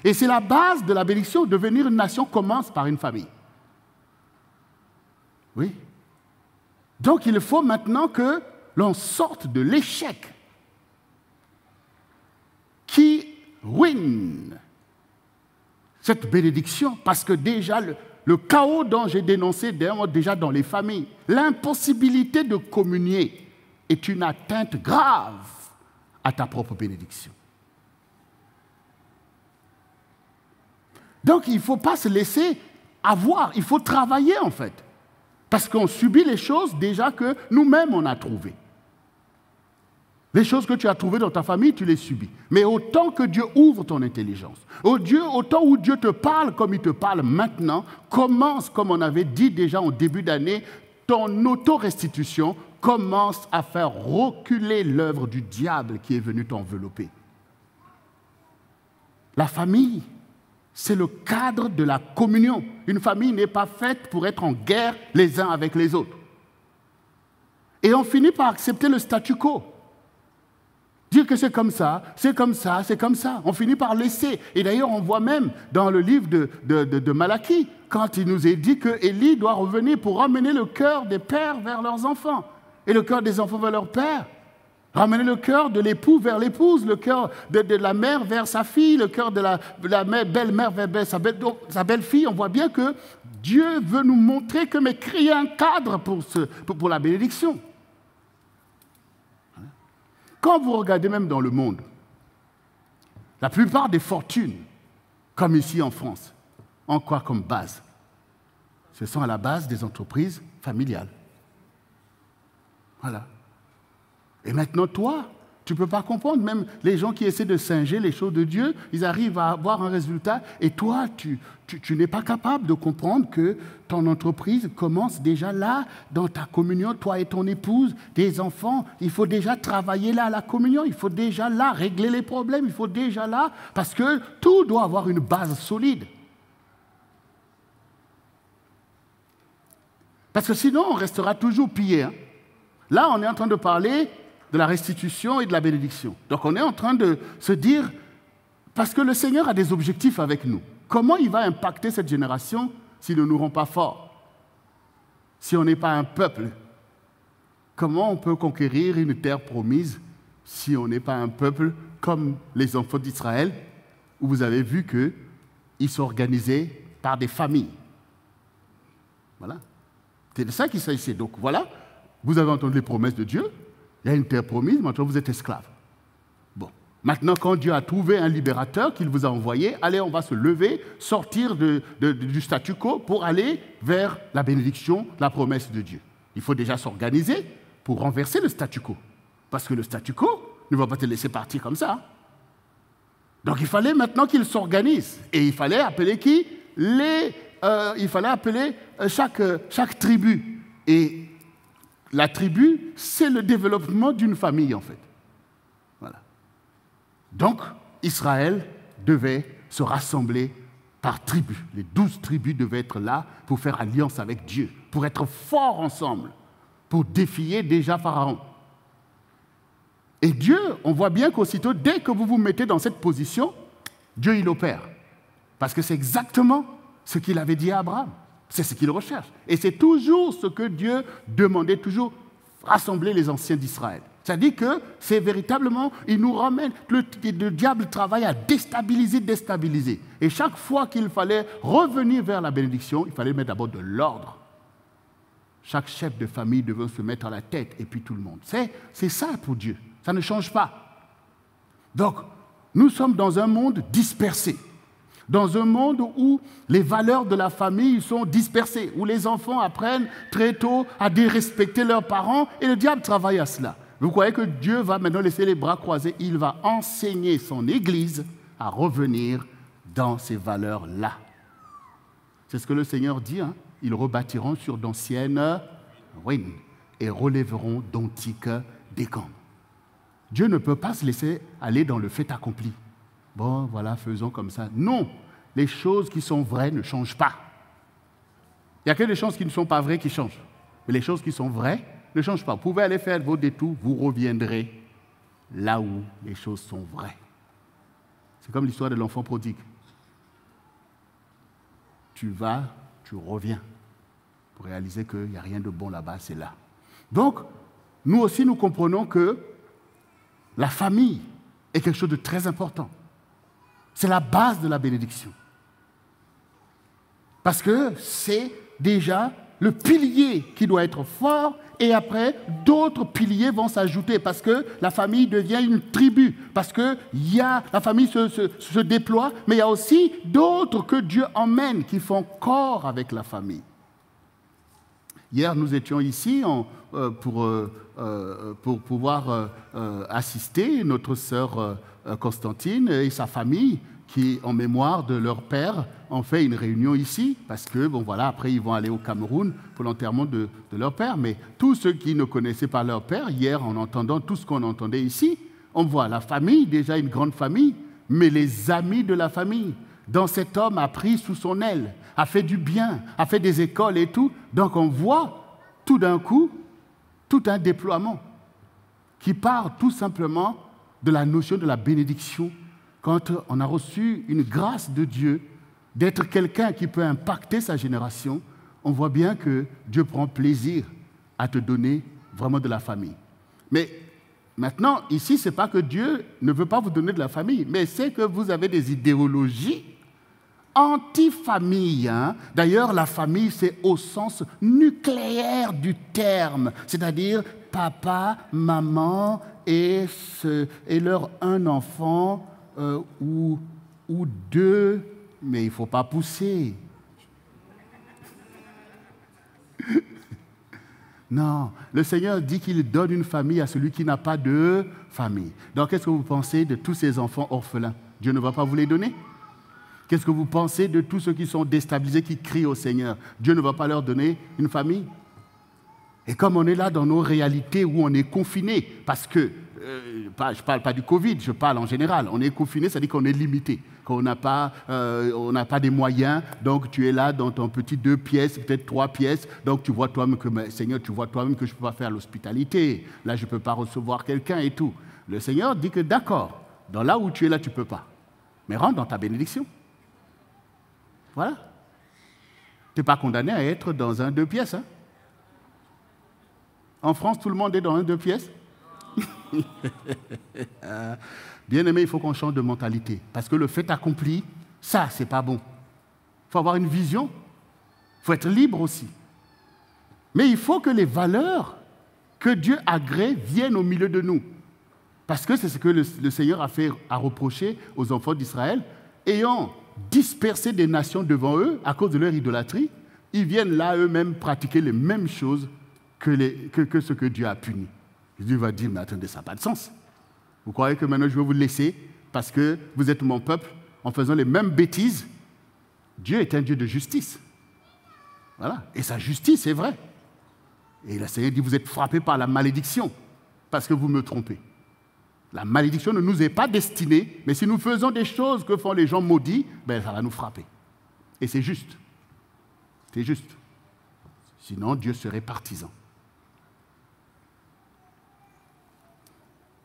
Et c'est la base de la bénédiction. Devenir une nation commence par une famille. Oui. Donc il faut maintenant que l'on sorte de l'échec qui ruine cette bénédiction, parce que déjà le chaos dont j'ai dénoncé déjà dans les familles, l'impossibilité de communier est une atteinte grave à ta propre bénédiction. Donc il ne faut pas se laisser avoir, il faut travailler en fait, parce qu'on subit les choses déjà que nous-mêmes on a trouvées. Les choses que tu as trouvées dans ta famille, tu les subis. Mais autant que Dieu ouvre ton intelligence, autant où Dieu te parle comme il te parle maintenant, commence, comme on avait dit déjà en début d'année, ton auto-restitution commence à faire reculer l'œuvre du diable qui est venu t'envelopper. La famille, c'est le cadre de la communion. Une famille n'est pas faite pour être en guerre les uns avec les autres. Et on finit par accepter le statu quo. Dire que c'est comme ça, c'est comme ça, c'est comme ça. On finit par laisser. Et d'ailleurs, on voit même dans le livre de Malachie, quand il nous est dit que Élie doit revenir pour ramener le cœur des pères vers leurs enfants et le cœur des enfants vers leurs pères. Ramener le cœur de l'époux vers l'épouse, le cœur de la mère vers sa fille, le cœur de la belle-mère vers sa belle-fille. On voit bien que Dieu veut nous montrer que, mais créer un cadre pour la bénédiction. Quand vous regardez même dans le monde, la plupart des fortunes, comme ici en France, ont quoi comme base? Ce sont à la base des entreprises familiales. Voilà. Et maintenant, toi, tu ne peux pas comprendre. Même les gens qui essaient de singer les choses de Dieu, ils arrivent à avoir un résultat. Et toi, tu n'es pas capable de comprendre que ton entreprise commence déjà là, dans ta communion, toi et ton épouse, tes enfants. Il faut déjà travailler là à la communion. Il faut déjà là régler les problèmes. Il faut déjà là, parce que tout doit avoir une base solide. Parce que sinon, on restera toujours pillé. Hein. Là, on est en train de parler de la restitution et de la bénédiction. Donc on est en train de se dire, parce que le Seigneur a des objectifs avec nous, comment il va impacter cette génération si nous ne nous rend pas forts? Si on n'est pas un peuple, comment on peut conquérir une terre promise si on n'est pas un peuple comme les enfants d'Israël, où vous avez vu qu'ils sont organisés par des familles? Voilà. C'est de ça qu'il s'agissait. Donc voilà, vous avez entendu les promesses de Dieu, il y a une terre promise, maintenant vous êtes esclave. Bon. Maintenant, quand Dieu a trouvé un libérateur qu'il vous a envoyé, allez, on va se lever, sortir du statu quo pour aller vers la bénédiction, la promesse de Dieu. Il faut déjà s'organiser pour renverser le statu quo. Parce que le statu quo ne va pas te laisser partir comme ça. Donc il fallait maintenant qu'il s'organise. Et il fallait appeler qui? Il fallait appeler chaque tribu. Et la tribu, c'est le développement d'une famille, en fait. Voilà. Donc, Israël devait se rassembler par tribu. Les 12 tribus devaient être là pour faire alliance avec Dieu, pour être forts ensemble, pour défier déjà Pharaon. Et Dieu, on voit bien qu'aussitôt, dès que vous vous mettez dans cette position, Dieu, il opère. Parce que c'est exactement ce qu'il avait dit à Abraham. C'est ce qu'il recherche. Et c'est toujours ce que Dieu demandait, toujours rassembler les anciens d'Israël. C'est-à-dire que c'est véritablement, il nous ramène, le diable travaille à déstabiliser. Et chaque fois qu'il fallait revenir vers la bénédiction, il fallait mettre d'abord de l'ordre. Chaque chef de famille devait se mettre à la tête, et puis tout le monde. C'est ça pour Dieu. Ça ne change pas. Donc, nous sommes dans un monde dispersé. Dans un monde où les valeurs de la famille sont dispersées, où les enfants apprennent très tôt à dérespecter leurs parents, et le diable travaille à cela. Vous croyez que Dieu va maintenant laisser les bras croisés? Il va enseigner son Église à revenir dans ces valeurs-là. C'est ce que le Seigneur dit. Hein? Ils rebâtiront sur d'anciennes ruines et relèveront d'antiques décombres. Dieu ne peut pas se laisser aller dans le fait accompli. Bon, voilà, faisons comme ça. Non, les choses qui sont vraies ne changent pas. Il n'y a que les choses qui ne sont pas vraies qui changent. Mais les choses qui sont vraies ne changent pas. Vous pouvez aller faire vos détours, vous reviendrez là où les choses sont vraies. C'est comme l'histoire de l'enfant prodigue. Tu vas, tu reviens pour réaliser qu'il n'y a rien de bon là-bas, c'est là. Donc, nous aussi, nous comprenons que la famille est quelque chose de très important. C'est la base de la bénédiction. Parce que c'est déjà le pilier qui doit être fort et après, d'autres piliers vont s'ajouter parce que la famille devient une tribu, parce que la famille se déploie, mais il y a aussi d'autres que Dieu emmène qui font corps avec la famille. Hier, nous étions ici pour pouvoir assister notre sœur Constantine et sa famille qui, en mémoire de leur père, ont fait une réunion ici parce que, bon voilà, après ils vont aller au Cameroun pour l'enterrement de leur père. Mais tous ceux qui ne connaissaient pas leur père, hier, en entendant tout ce qu'on entendait ici, on voit la famille, déjà une grande famille, mais les amis de la famille, dont cet homme a pris sous son aile, a fait du bien, a fait des écoles et tout. Donc on voit tout d'un coup tout un déploiement qui part tout simplement de la notion de la bénédiction quand on a reçu une grâce de Dieu d'être quelqu'un qui peut impacter sa génération. On voit bien que Dieu prend plaisir à te donner vraiment de la famille. Mais maintenant, ici, ce n'est pas que Dieu ne veut pas vous donner de la famille, mais c'est que vous avez des idéologies anti-famille. Hein? D'ailleurs, la famille, c'est au sens nucléaire du terme, c'est-à-dire papa, maman et leur un enfant ou deux, mais il ne faut pas pousser. Non, le Seigneur dit qu'il donne une famille à celui qui n'a pas de famille. Donc, qu'est-ce que vous pensez de tous ces enfants orphelins? Dieu ne va pas vous les donner? Qu'est-ce que vous pensez de tous ceux qui sont déstabilisés, qui crient au Seigneur? Dieu ne va pas leur donner une famille? Et comme on est là dans nos réalités où on est confiné, parce que, je ne parle pas du Covid, je parle en général, on est confiné, c'est-à-dire qu'on est limité, qu'on n'a pas des moyens, donc tu es là dans ton petit 2 pièces, peut-être 3 pièces, donc tu vois toi-même que, Seigneur, tu vois toi-même que je ne peux pas faire l'hospitalité, là je ne peux pas recevoir quelqu'un et tout. Le Seigneur dit que d'accord, dans là où tu es là, tu ne peux pas, mais rentre dans ta bénédiction. Voilà. Tu n'es pas condamné à être dans un 2 pièces. Hein? En France, tout le monde est dans un 2 pièces. Bien aimé, il faut qu'on change de mentalité. Parce que le fait accompli, ça, c'est pas bon. Il faut avoir une vision. Il faut être libre aussi. Mais il faut que les valeurs que Dieu agrée viennent au milieu de nous. Parce que c'est ce que le Seigneur a reproché aux enfants d'Israël, ayant dispersé des nations devant eux à cause de leur idolâtrie, ils viennent là eux-mêmes pratiquer les mêmes choses que ce que Dieu a puni. Dieu va dire, mais attendez, ça n'a pas de sens. Vous croyez que maintenant je vais vous laisser parce que vous êtes mon peuple en faisant les mêmes bêtises? Dieu est un Dieu de justice. Voilà. Et sa justice est vraie. Et le Seigneur dit, vous êtes frappés par la malédiction parce que vous me trompez. La malédiction ne nous est pas destinée, mais si nous faisons des choses que font les gens maudits, ben ça va nous frapper. Et c'est juste. C'est juste. Sinon, Dieu serait partisan.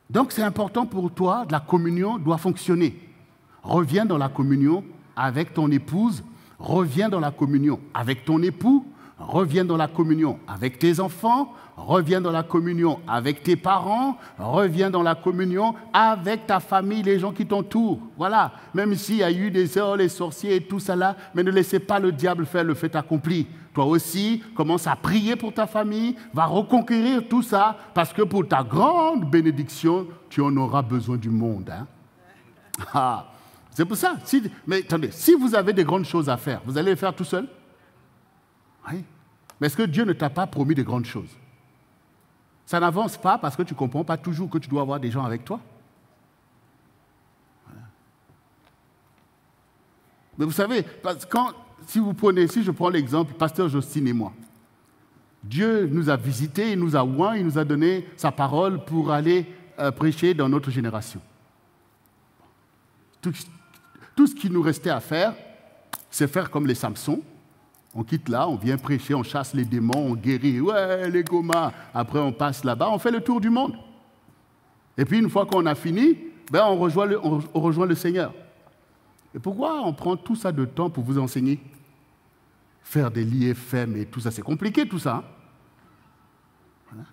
Donc, c'est important pour toi, la communion doit fonctionner. Reviens dans la communion avec ton épouse, reviens dans la communion avec ton époux, reviens dans la communion avec tes enfants, reviens dans la communion avec tes parents, reviens dans la communion avec ta famille, les gens qui t'entourent. Voilà, même s'il y a eu des heures, les sorciers et tout ça là, mais ne laissez pas le diable faire le fait accompli. Toi aussi, commence à prier pour ta famille, va reconquérir tout ça, parce que pour ta grande bénédiction, tu en auras besoin du monde. Hein? Ah, c'est pour ça. Mais attendez, si vous avez des grandes choses à faire, vous allez les faire tout seul? Oui. Mais est-ce que Dieu ne t'a pas promis de grandes choses? Ça n'avance pas parce que tu ne comprends pas toujours que tu dois avoir des gens avec toi. Voilà. Mais vous savez, si je prends l'exemple, pasteur Justine et moi, Dieu nous a visités, il nous a oints, il nous a donné sa parole pour aller prêcher dans notre génération. Tout ce qui nous restait à faire, c'est faire comme les Samsons. On quitte là, on vient prêcher, on chasse les démons, on guérit, ouais, les gomas. Après, on passe là-bas, on fait le tour du monde. Et puis, une fois qu'on a fini, ben, on rejoint le Seigneur. Et pourquoi on prend tout ça de temps pour vous enseigner? Faire des lits FM et tout ça, c'est compliqué tout ça. Hein? Voilà.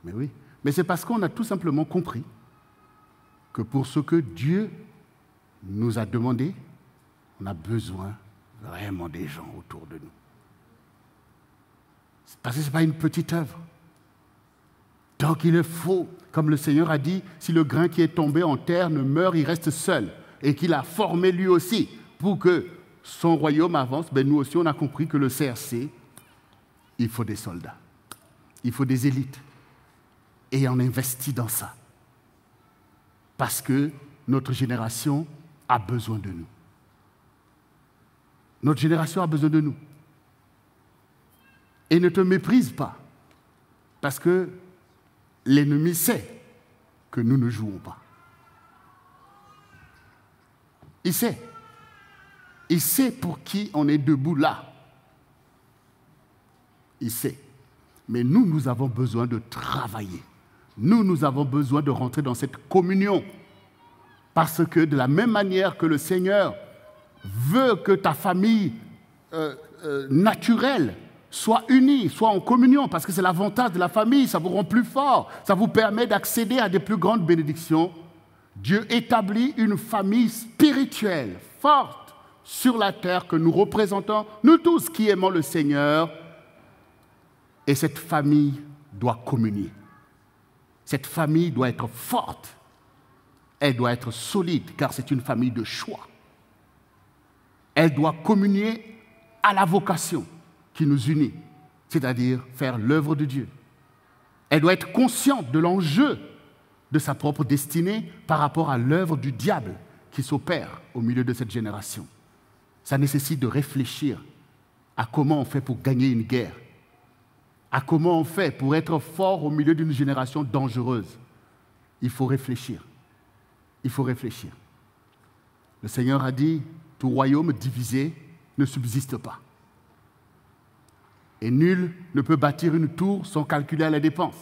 Mais oui, mais c'est parce qu'on a tout simplement compris que pour ce que Dieu nous a demandé, on a besoin vraiment des gens autour de nous. Parce que ce n'est pas une petite œuvre. Donc il faut, comme le Seigneur a dit, si le grain qui est tombé en terre ne meurt, il reste seul. Et qu'il a formé lui aussi pour que son royaume avance, ben nous aussi on a compris que le CRC, il faut des soldats. Il faut des élites. Et on investit dans ça. Parce que notre génération a besoin de nous. Notre génération a besoin de nous. Et ne te méprise pas, parce que l'ennemi sait que nous ne jouons pas. Il sait. Il sait pour qui on est debout là. Il sait. Mais nous avons besoin de travailler. Nous avons besoin de rentrer dans cette communion. Parce que de la même manière que le Seigneur veut que ta famille naturelle soit unie, soit en communion, parce que c'est l'avantage de la famille, ça vous rend plus fort, ça vous permet d'accéder à des plus grandes bénédictions. Dieu établit une famille spirituelle, forte, sur la terre que nous représentons, nous tous qui aimons le Seigneur, et cette famille doit communier. Cette famille doit être forte, elle doit être solide, car c'est une famille de choix. Elle doit communier à la vocation qui nous unit, c'est-à-dire faire l'œuvre de Dieu. Elle doit être consciente de l'enjeu de sa propre destinée par rapport à l'œuvre du diable qui s'opère au milieu de cette génération. Ça nécessite de réfléchir à comment on fait pour gagner une guerre, à comment on fait pour être fort au milieu d'une génération dangereuse. Il faut réfléchir. Il faut réfléchir. Le Seigneur a dit, tout royaume divisé ne subsiste pas. Et nul ne peut bâtir une tour sans calculer à la dépense.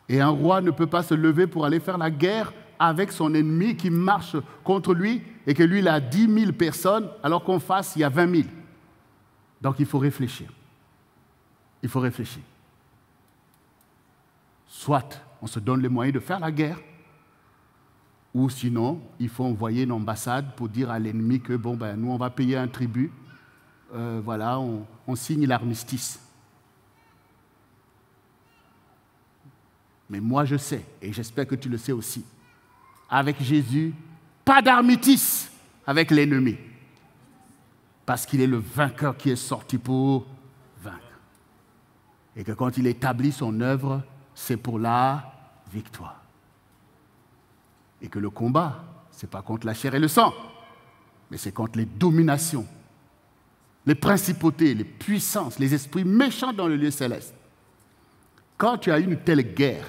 Et un roi ne peut pas se lever pour aller faire la guerre avec son ennemi qui marche contre lui et que lui, il a 10 000 personnes, alors qu'en face, il y a 20 000. Donc, il faut réfléchir. Il faut réfléchir. Soit on se donne les moyens de faire la guerre, ou sinon, il faut envoyer une ambassade pour dire à l'ennemi que, bon, ben, nous, on va payer un tribut voilà, on signe l'armistice. Mais moi, je sais, et j'espère que tu le sais aussi, avec Jésus, pas d'armistice avec l'ennemi. Parce qu'il est le vainqueur qui est sorti pour vaincre. Et que quand il établit son œuvre, c'est pour la victoire. Et que le combat, ce n'est pas contre la chair et le sang, mais c'est contre les dominations, les principautés, les puissances, les esprits méchants dans le lieu céleste. Quand tu as une telle guerre,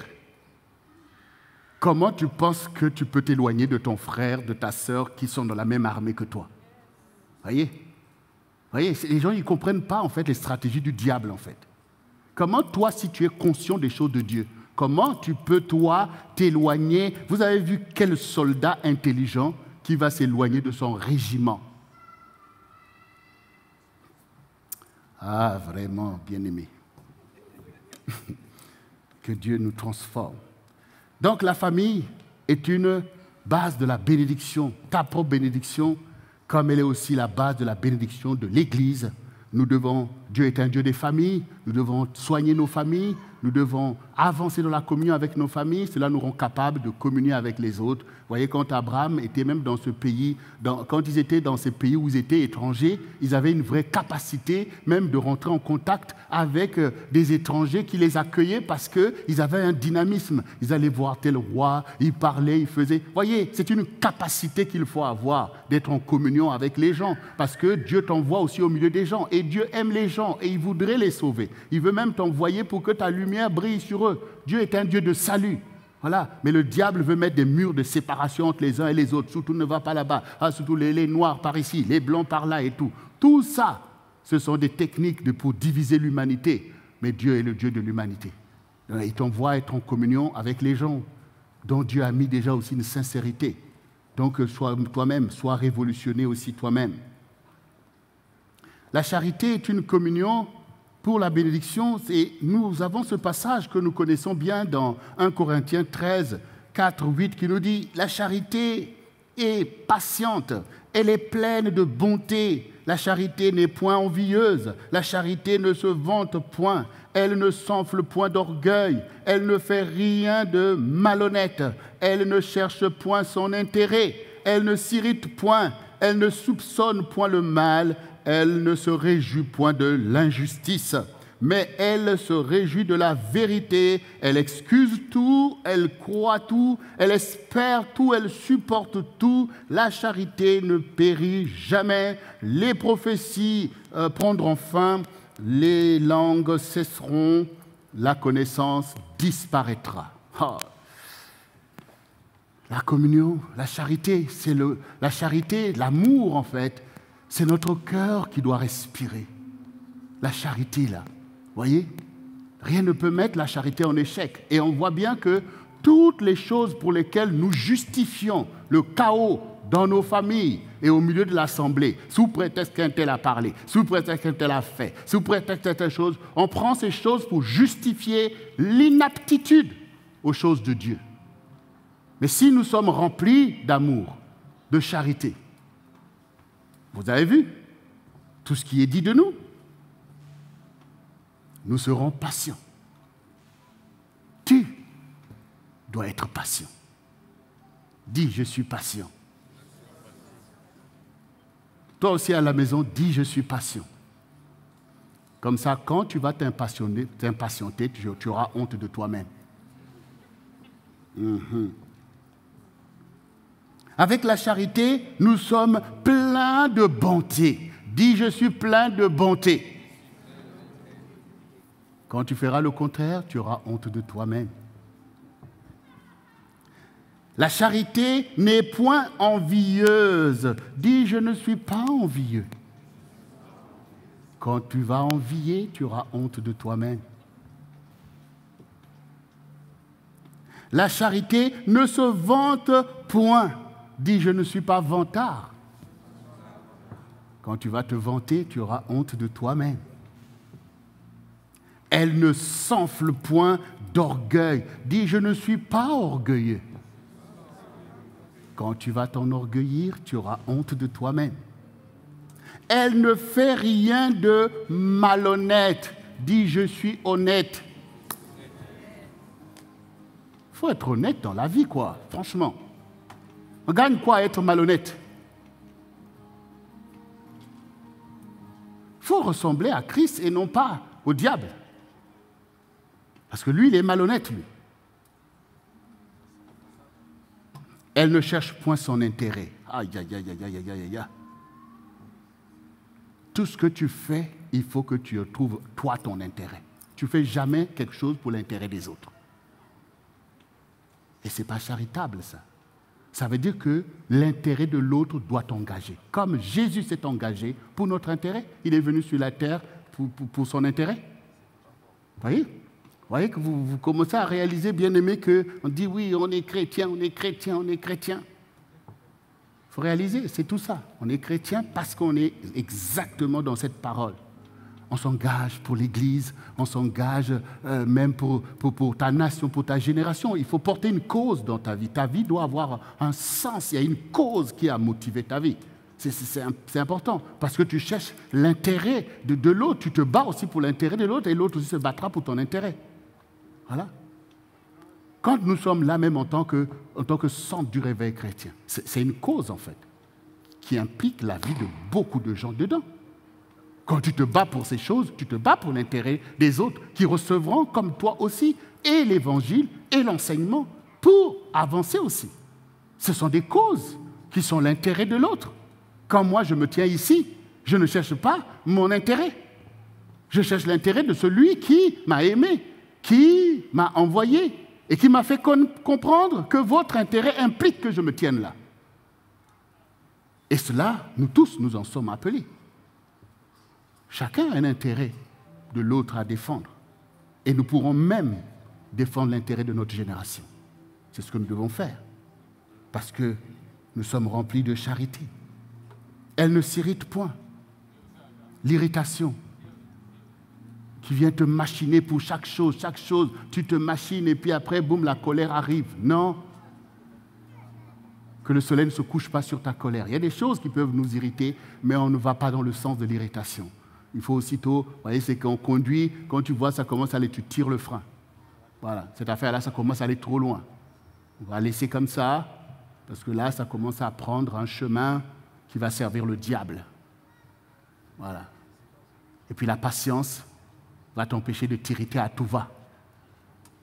comment tu penses que tu peux t'éloigner de ton frère, de ta sœur qui sont dans la même armée que toi? Voyez, les gens ne comprennent pas en fait les stratégies du diable en fait. Comment toi, si tu es conscient des choses de Dieu, comment tu peux toi t'éloigner? Vous avez vu quel soldat intelligent qui va s'éloigner de son régiment? Ah, vraiment, bien-aimé. Que Dieu nous transforme. Donc la famille est une base de la bénédiction, ta propre bénédiction, comme elle est aussi la base de la bénédiction de l'Église. Dieu est un Dieu des familles, nous devons soigner nos familles, nous devons avancer dans la communion avec nos familles, cela nous rend capables de communier avec les autres. Vous voyez, quand Abraham était même dans ce pays, quand ils étaient dans ces pays où ils étaient étrangers, ils avaient une vraie capacité même de rentrer en contact avec des étrangers qui les accueillaient parce qu'ils avaient un dynamisme. Ils allaient voir tel roi, ils parlaient, ils faisaient... Vous voyez, c'est une capacité qu'il faut avoir d'être en communion avec les gens parce que Dieu t'envoie aussi au milieu des gens et Dieu aime les gens et il voudrait les sauver. Il veut même t'envoyer pour que ta lumière brille sur eux. Dieu est un Dieu de salut. Voilà. Mais le diable veut mettre des murs de séparation entre les uns et les autres. Surtout ne va pas là-bas. Ah, surtout les noirs par ici, les blancs par là et tout. Tout ça, ce sont des techniques pour diviser l'humanité. Mais Dieu est le Dieu de l'humanité. Il t'envoie être en communion avec les gens dont Dieu a mis déjà aussi une sincérité. Donc, sois toi-même, sois révolutionné aussi toi-même. La charité est une communion pour la bénédiction. Et nous avons ce passage que nous connaissons bien dans 1 Corinthiens 13, 4, 8 qui nous dit « La charité est patiente, elle est pleine de bonté. La charité n'est point envieuse, la charité ne se vante point, elle ne s'enfle point d'orgueil, elle ne fait rien de malhonnête, elle ne cherche point son intérêt, elle ne s'irrite point, elle ne soupçonne point le mal, elle ne se réjouit point de l'injustice, mais elle se réjouit de la vérité, elle excuse tout, elle croit tout, elle espère tout, elle supporte tout. La charité ne périt jamais, les prophéties prendront fin, les langues cesseront, la connaissance disparaîtra. Oh. La communion, la charité, la charité, l'amour en fait, c'est notre cœur qui doit respirer. La charité, là, vous voyez, rien ne peut mettre la charité en échec. Et on voit bien que toutes les choses pour lesquelles nous justifions le chaos dans nos familles et au milieu de l'assemblée, sous prétexte qu'un tel a parlé, sous prétexte qu'un tel a fait, sous prétexte de telle chose, on prend ces choses pour justifier l'inaptitude aux choses de Dieu. Mais si nous sommes remplis d'amour, de charité, vous avez vu tout ce qui est dit de nous. Nous serons patients. Tu dois être patient. Dis, je suis patient. Toi aussi à la maison, dis, je suis patient. Comme ça, quand tu vas t'impatienter, tu auras honte de toi-même. Avec la charité, nous sommes pleins de bonté. Dis, je suis plein de bonté. Quand tu feras le contraire, tu auras honte de toi-même. La charité n'est point envieuse. Dis, je ne suis pas envieux. Quand tu vas envier, tu auras honte de toi-même. La charité ne se vante point. Dis, je ne suis pas vantard. Quand tu vas te vanter, tu auras honte de toi-même. Elle ne s'enfle point d'orgueil. Dis, je ne suis pas orgueilleux. Quand tu vas t'enorgueillir, tu auras honte de toi-même. Elle ne fait rien de malhonnête. Dis, je suis honnête. Il faut être honnête dans la vie, quoi, franchement. On gagne quoi à être malhonnête? Il faut ressembler à Christ et non pas au diable. Parce que lui, il est malhonnête, lui. Elle ne cherche point son intérêt. Aïe, aïe, aïe, aïe, aïe, aïe, aïe. Tout ce que tu fais, il faut que tu trouves, toi, ton intérêt. Tu ne fais jamais quelque chose pour l'intérêt des autres. Et ce n'est pas charitable, ça. Ça veut dire que l'intérêt de l'autre doit t'engager. Comme Jésus s'est engagé pour notre intérêt, il est venu sur la terre pour son intérêt. Vous voyez que vous commencez à réaliser, bien-aimé, qu'on dit oui, on est chrétien, on est chrétien, on est chrétien. Il faut réaliser, c'est tout ça. On est chrétien parce qu'on est exactement dans cette parole. On s'engage pour l'Église, on s'engage même pour ta nation, pour ta génération. Il faut porter une cause dans ta vie. Ta vie doit avoir un sens. Il y a une cause qui a motivé ta vie. C'est important parce que tu cherches l'intérêt de l'autre. Tu te bats aussi pour l'intérêt de l'autre et l'autre aussi se battra pour ton intérêt. Voilà. Quand nous sommes là même en tant que centre du réveil chrétien, c'est une cause en fait qui implique la vie de beaucoup de gens dedans. Quand tu te bats pour ces choses, tu te bats pour l'intérêt des autres qui recevront comme toi aussi et l'évangile et l'enseignement pour avancer aussi. Ce sont des causes qui sont l'intérêt de l'autre. Quand moi je me tiens ici, je ne cherche pas mon intérêt. Je cherche l'intérêt de celui qui m'a aimé, qui m'a envoyé et qui m'a fait comprendre que votre intérêt implique que je me tienne là. Et cela, nous tous, nous en sommes appelés. Chacun a un intérêt de l'autre à défendre. Et nous pourrons même défendre l'intérêt de notre génération. C'est ce que nous devons faire. Parce que nous sommes remplis de charité. Elle ne s'irrite point. L'irritation qui vient te machiner pour chaque chose, tu te machines et puis après, boum, la colère arrive. Non. Que le soleil ne se couche pas sur ta colère. Il y a des choses qui peuvent nous irriter, mais on ne va pas dans le sens de l'irritation. Il faut aussitôt, vous voyez, c'est qu'on conduit, quand tu vois ça commence à aller, tu tires le frein. Voilà, cette affaire-là, ça commence à aller trop loin. On va laisser comme ça, parce que là, ça commence à prendre un chemin qui va servir le diable. Voilà. Et puis la patience va t'empêcher de t'irriter à tout va.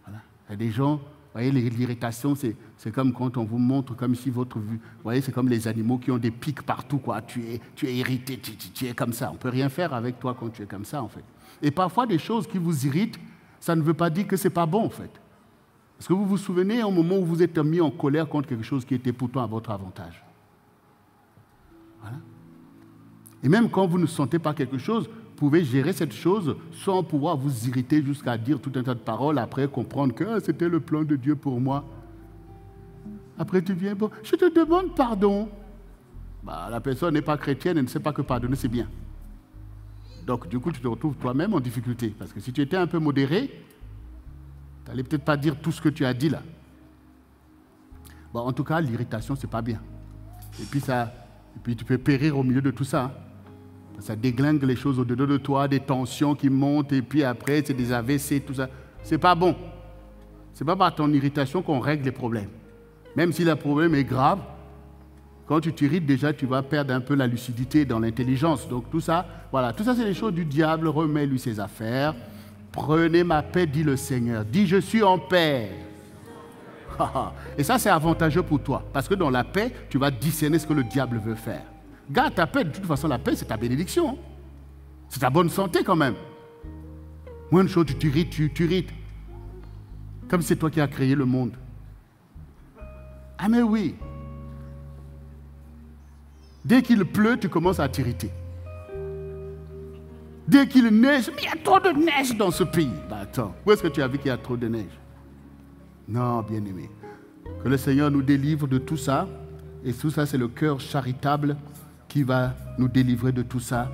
Voilà. Il y a des gens, vous voyez, l'irritation, c'est comme quand on vous montre, comme si votre vue, vous voyez, c'est comme les animaux qui ont des pics partout, quoi. Tu es irrité, tu es comme ça. On ne peut rien faire avec toi quand tu es comme ça, en fait. Et parfois, des choses qui vous irritent, ça ne veut pas dire que ce n'est pas bon, en fait. Parce que vous vous souvenez au moment où vous êtes mis en colère contre quelque chose qui était pourtant à votre avantage. Voilà. Et même quand vous ne sentez pas quelque chose, vous pouvez gérer cette chose sans pouvoir vous irriter jusqu'à dire tout un tas de paroles, après comprendre que c'était le plan de Dieu pour moi. Après tu viens, bon, je te demande pardon. La personne n'est pas chrétienne, elle ne sait pas que pardonner c'est bien. Donc du coup tu te retrouves toi-même en difficulté. Parce que si tu étais un peu modéré, tu n'allais peut-être pas dire tout ce que tu as dit là. En tout cas, l'irritation, c'est pas bien. Et puis tu peux périr au milieu de tout ça. Ça déglingue les choses au-dedans de toi, des tensions qui montent, et puis après, c'est des AVC, tout ça. C'est pas bon. C'est pas par ton irritation qu'on règle les problèmes. Même si le problème est grave, quand tu t'irrites, déjà, tu vas perdre un peu la lucidité dans l'intelligence. Donc tout ça, voilà, tout ça, c'est les choses du diable. Remets-lui ses affaires. Prenez ma paix, dit le Seigneur. Dis, je suis en paix. Et ça, c'est avantageux pour toi. Parce que dans la paix, tu vas discerner ce que le diable veut faire. Garde ta paix. De toute façon, la paix, c'est ta bénédiction. C'est ta bonne santé quand même. Moins de choses, tu t'irrites. Comme c'est toi qui as créé le monde. Ah mais oui. Dès qu'il pleut, tu commences à t'irriter. Dès qu'il neige, mais il y a trop de neige dans ce pays. Attends, où est-ce que tu as vu qu'il y a trop de neige? Non, bien-aimé. Que le Seigneur nous délivre de tout ça. Et tout ça, c'est le cœur charitable qui va nous délivrer de tout ça.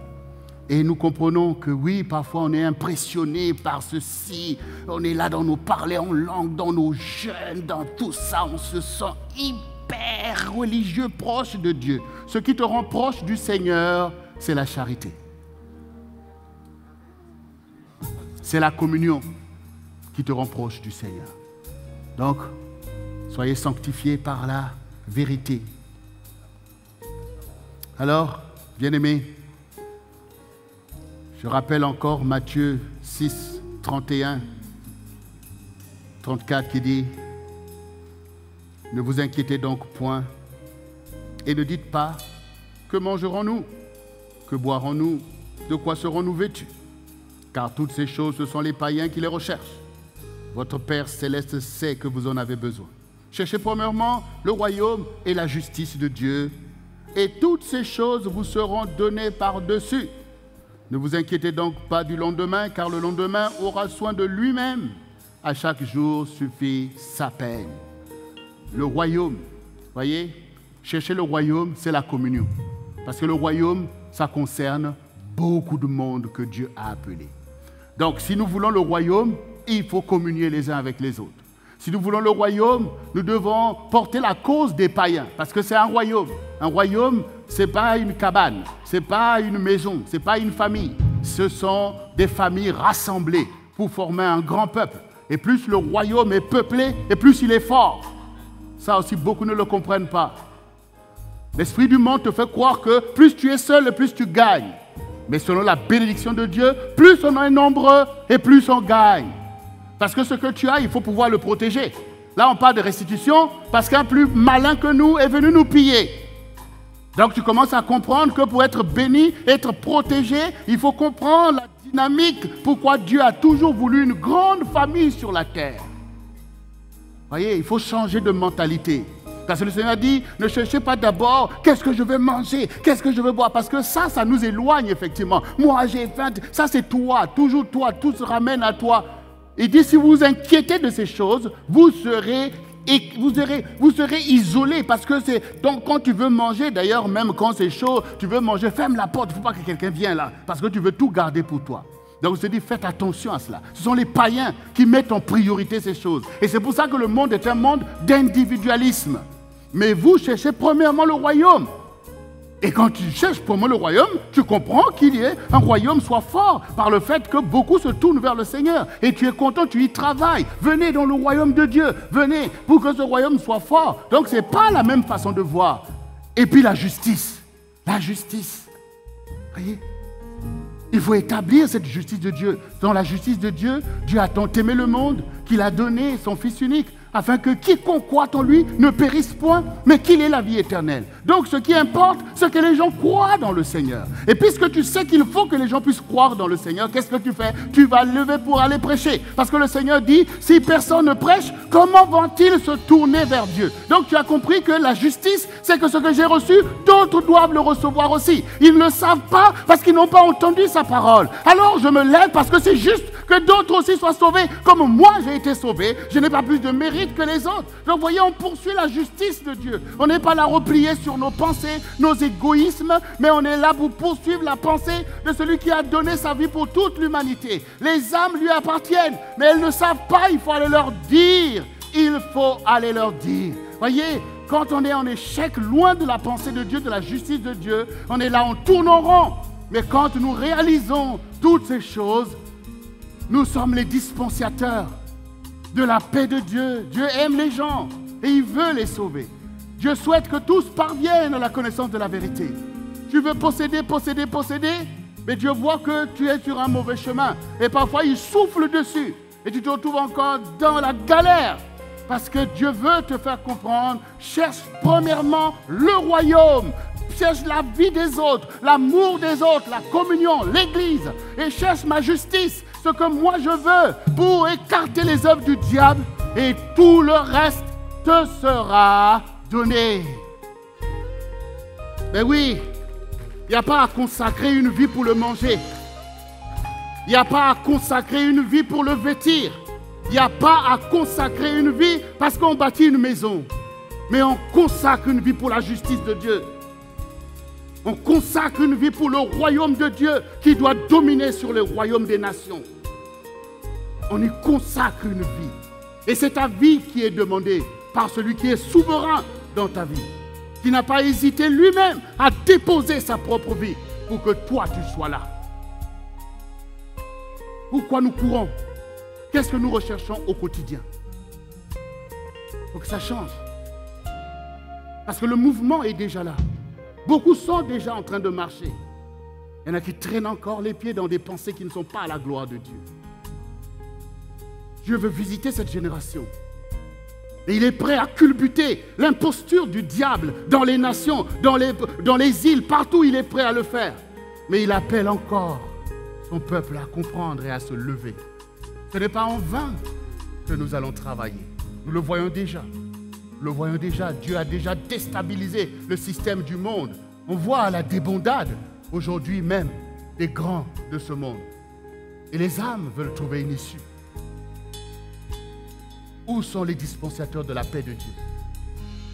Et nous comprenons que oui, parfois on est impressionné par ceci. On est là dans nos parler en langue, dans nos jeûnes, dans tout ça. On se sent hyper religieux, proche de Dieu. Ce qui te rend proche du Seigneur, c'est la charité. C'est la communion qui te rend proche du Seigneur. Donc, soyez sanctifiés par la vérité. Alors, bien-aimés, je rappelle encore Matthieu 6, 31, 34 qui dit « Ne vous inquiétez donc point et ne dites pas « Que mangerons-nous? Que boirons-nous? De quoi serons-nous vêtus ?» Car toutes ces choses, ce sont les païens qui les recherchent. Votre Père céleste sait que vous en avez besoin. Cherchez premièrement le royaume et la justice de Dieu, et toutes ces choses vous seront données par-dessus. Ne vous inquiétez donc pas du lendemain, car le lendemain aura soin de lui-même. À chaque jour suffit sa peine. Le royaume, voyez, chercher le royaume, c'est la communion. Parce que le royaume, ça concerne beaucoup de monde que Dieu a appelé. Donc, si nous voulons le royaume, il faut communier les uns avec les autres. Si nous voulons le royaume, nous devons porter la cause des païens, parce que c'est un royaume. Un royaume, ce n'est pas une cabane, ce n'est pas une maison, ce n'est pas une famille. Ce sont des familles rassemblées pour former un grand peuple. Et plus le royaume est peuplé, et plus il est fort. Ça aussi, beaucoup ne le comprennent pas. L'esprit du monde te fait croire que plus tu es seul, et plus tu gagnes. Mais selon la bénédiction de Dieu, plus on est nombreux, et plus on gagne. Parce que ce que tu as, il faut pouvoir le protéger. Là, on parle de restitution parce qu'un plus malin que nous est venu nous piller. Donc, tu commences à comprendre que pour être béni, être protégé, il faut comprendre la dynamique, pourquoi Dieu a toujours voulu une grande famille sur la terre. Voyez, il faut changer de mentalité. Parce que le Seigneur dit, ne cherchez pas d'abord qu'est-ce que je vais manger, qu'est-ce que je vais boire. Parce que ça nous éloigne effectivement. Moi, j'ai faim, ça c'est toi, toujours toi, tout se ramène à toi. Il dit, si vous vous inquiétez de ces choses, vous serez isolé. Parce que c'est... Donc, quand tu veux manger, d'ailleurs, même quand c'est chaud, tu veux manger, ferme la porte. Il ne faut pas que quelqu'un vienne là. Parce que tu veux tout garder pour toi. Donc, je te dis, faites attention à cela. Ce sont les païens qui mettent en priorité ces choses. Et c'est pour ça que le monde est un monde d'individualisme. Mais vous cherchez premièrement le royaume. Et quand tu cherches pour moi le royaume, tu comprends qu'il y ait un royaume soit fort par le fait que beaucoup se tournent vers le Seigneur. Et tu es content, tu y travailles. Venez dans le royaume de Dieu. Venez pour que ce royaume soit fort. Donc ce n'est pas la même façon de voir. Et puis la justice. La justice. Voyez ? Il faut établir cette justice de Dieu. Dans la justice de Dieu, Dieu a tant aimé le monde qu'il a donné son Fils unique, afin que quiconque croit en lui ne périsse point, mais qu'il ait la vie éternelle. Donc ce qui importe, c'est que les gens croient dans le Seigneur. Et puisque tu sais qu'il faut que les gens puissent croire dans le Seigneur, qu'est-ce que tu fais? Tu vas lever pour aller prêcher. Parce que le Seigneur dit, si personne ne prêche, comment vont-ils se tourner vers Dieu? Donc tu as compris que la justice, c'est que ce que j'ai reçu, d'autres doivent le recevoir aussi. Ils ne le savent pas parce qu'ils n'ont pas entendu sa parole. Alors je me lève parce que c'est juste que d'autres aussi soient sauvés. Comme moi j'ai été sauvé, je n'ai pas plus de mérite que les autres. Donc voyez, on poursuit la justice de Dieu. On n'est pas là replié sur nos pensées, nos égoïsmes, mais on est là pour poursuivre la pensée de celui qui a donné sa vie pour toute l'humanité. Les âmes lui appartiennent, mais elles ne savent pas, il faut aller leur dire. Il faut aller leur dire. Voyez, quand on est en échec, loin de la pensée de Dieu, de la justice de Dieu, on est là, on tourne en rond. Mais quand nous réalisons toutes ces choses, nous sommes les dispensateurs de la paix de Dieu. Dieu aime les gens et il veut les sauver. Dieu souhaite que tous parviennent à la connaissance de la vérité. Tu veux posséder, mais Dieu voit que tu es sur un mauvais chemin. Et parfois, il souffle dessus. Et tu te retrouves encore dans la galère. Parce que Dieu veut te faire comprendre. Cherche premièrement le royaume. Cherche la vie des autres, l'amour des autres, la communion, l'église. Et cherche ma justice, ce que moi je veux, pour écarter les œuvres du diable. Et tout le reste te sera donné. Mais oui, il n'y a pas à consacrer une vie pour le manger. Il n'y a pas à consacrer une vie pour le vêtir. Il n'y a pas à consacrer une vie parce qu'on bâtit une maison. Mais on consacre une vie pour la justice de Dieu. On consacre une vie pour le royaume de Dieu qui doit dominer sur le royaume des nations. On y consacre une vie. Et c'est ta vie qui est demandée par celui qui est souverain dans ta vie, qui n'a pas hésité lui-même à déposer sa propre vie pour que toi, tu sois là. Pourquoi nous courons? Qu'est-ce que nous recherchons au quotidien? Il faut que ça change. Parce que le mouvement est déjà là. Beaucoup sont déjà en train de marcher. Il y en a qui traînent encore les pieds dans des pensées qui ne sont pas à la gloire de Dieu. Dieu veut visiter cette génération. Et il est prêt à culbuter l'imposture du diable dans les nations, dans les îles, partout il est prêt à le faire. Mais il appelle encore son peuple à comprendre et à se lever. Ce n'est pas en vain que nous allons travailler. Nous le voyons déjà. Nous le voyons déjà. Dieu a déjà déstabilisé le système du monde. On voit la débandade aujourd'hui même des grands de ce monde. Et les âmes veulent trouver une issue. Où sont les dispensateurs de la paix de Dieu?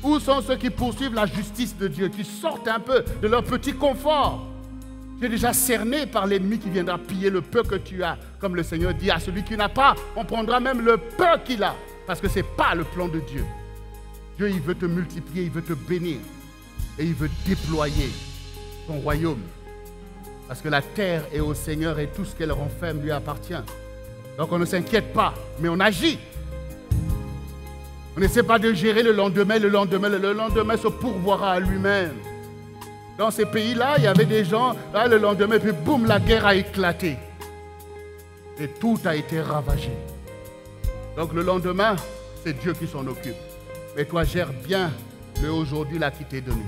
Où sont ceux qui poursuivent la justice de Dieu, qui sortent un peu de leur petit confort? Tu es déjà cerné par l'ennemi qui viendra piller le peu que tu as. Comme le Seigneur dit à celui qui n'a pas, on prendra même le peu qu'il a. Parce que ce n'est pas le plan de Dieu. Dieu, il veut te multiplier, il veut te bénir. Et il veut déployer son royaume. Parce que la terre est au Seigneur et tout ce qu'elle renferme lui appartient. Donc on ne s'inquiète pas, mais on agit. On n'essaie pas de gérer le lendemain se pourvoira à lui-même. Dans ces pays-là, il y avait des gens, là, le lendemain, puis boum, la guerre a éclaté. Et tout a été ravagé. Donc le lendemain, c'est Dieu qui s'en occupe. Mais toi, gère bien le aujourd'hui là qui t'est donné.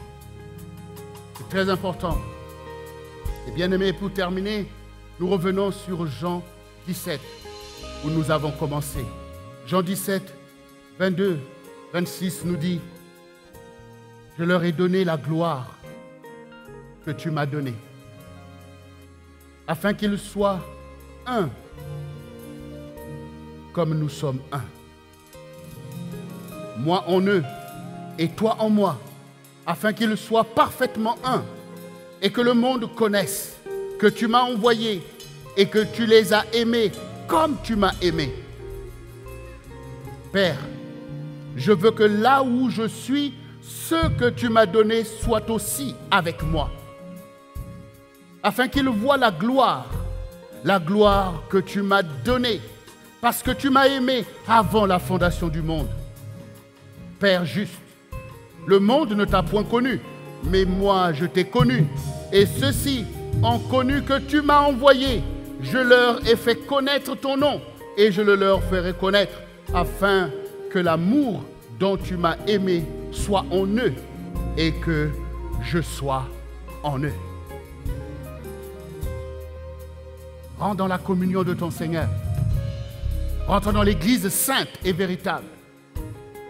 C'est très important. Et bien aimé, pour terminer, nous revenons sur Jean 17, où nous avons commencé. Jean 17, 22, 26 nous dit, je leur ai donné la gloire que tu m'as donnée, afin qu'ils soient un, comme nous sommes un. Moi en eux et toi en moi, afin qu'ils soient parfaitement un, et que le monde connaisse que tu m'as envoyé et que tu les as aimés comme tu m'as aimé. Père, je veux que là où je suis, ceux que tu m'as donnés soient aussi avec moi, afin qu'ils voient la gloire que tu m'as donnée, parce que tu m'as aimé avant la fondation du monde. Père juste, le monde ne t'a point connu, mais moi je t'ai connu, et ceux-ci ont connu que tu m'as envoyé. Je leur ai fait connaître ton nom, et je le leur ferai connaître, afin que l'amour dont tu m'as aimé soit en eux, et que je sois en eux. Rentre dans la communion de ton Seigneur. Rentre dans l'Église sainte et véritable.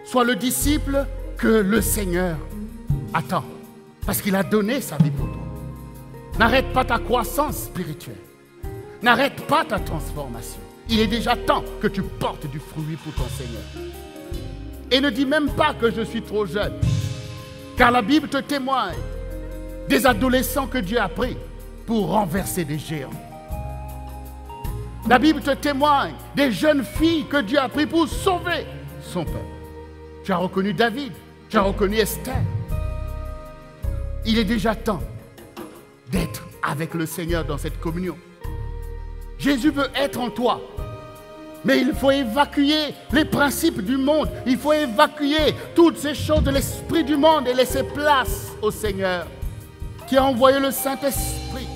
Sois le disciple que le Seigneur attend, parce qu'il a donné sa vie pour toi. N'arrête pas ta croissance spirituelle. N'arrête pas ta transformation. Il est déjà temps que tu portes du fruit pour ton Seigneur. Et ne dis même pas que je suis trop jeune, car la Bible te témoigne des adolescents que Dieu a pris pour renverser des géants. La Bible te témoigne des jeunes filles que Dieu a pris pour sauver son peuple. Tu as reconnu David, tu as reconnu Esther. Il est déjà temps d'être avec le Seigneur dans cette communion. Jésus veut être en toi, mais il faut évacuer les principes du monde. Il faut évacuer toutes ces choses de l'esprit du monde et laisser place au Seigneur qui a envoyé le Saint-Esprit.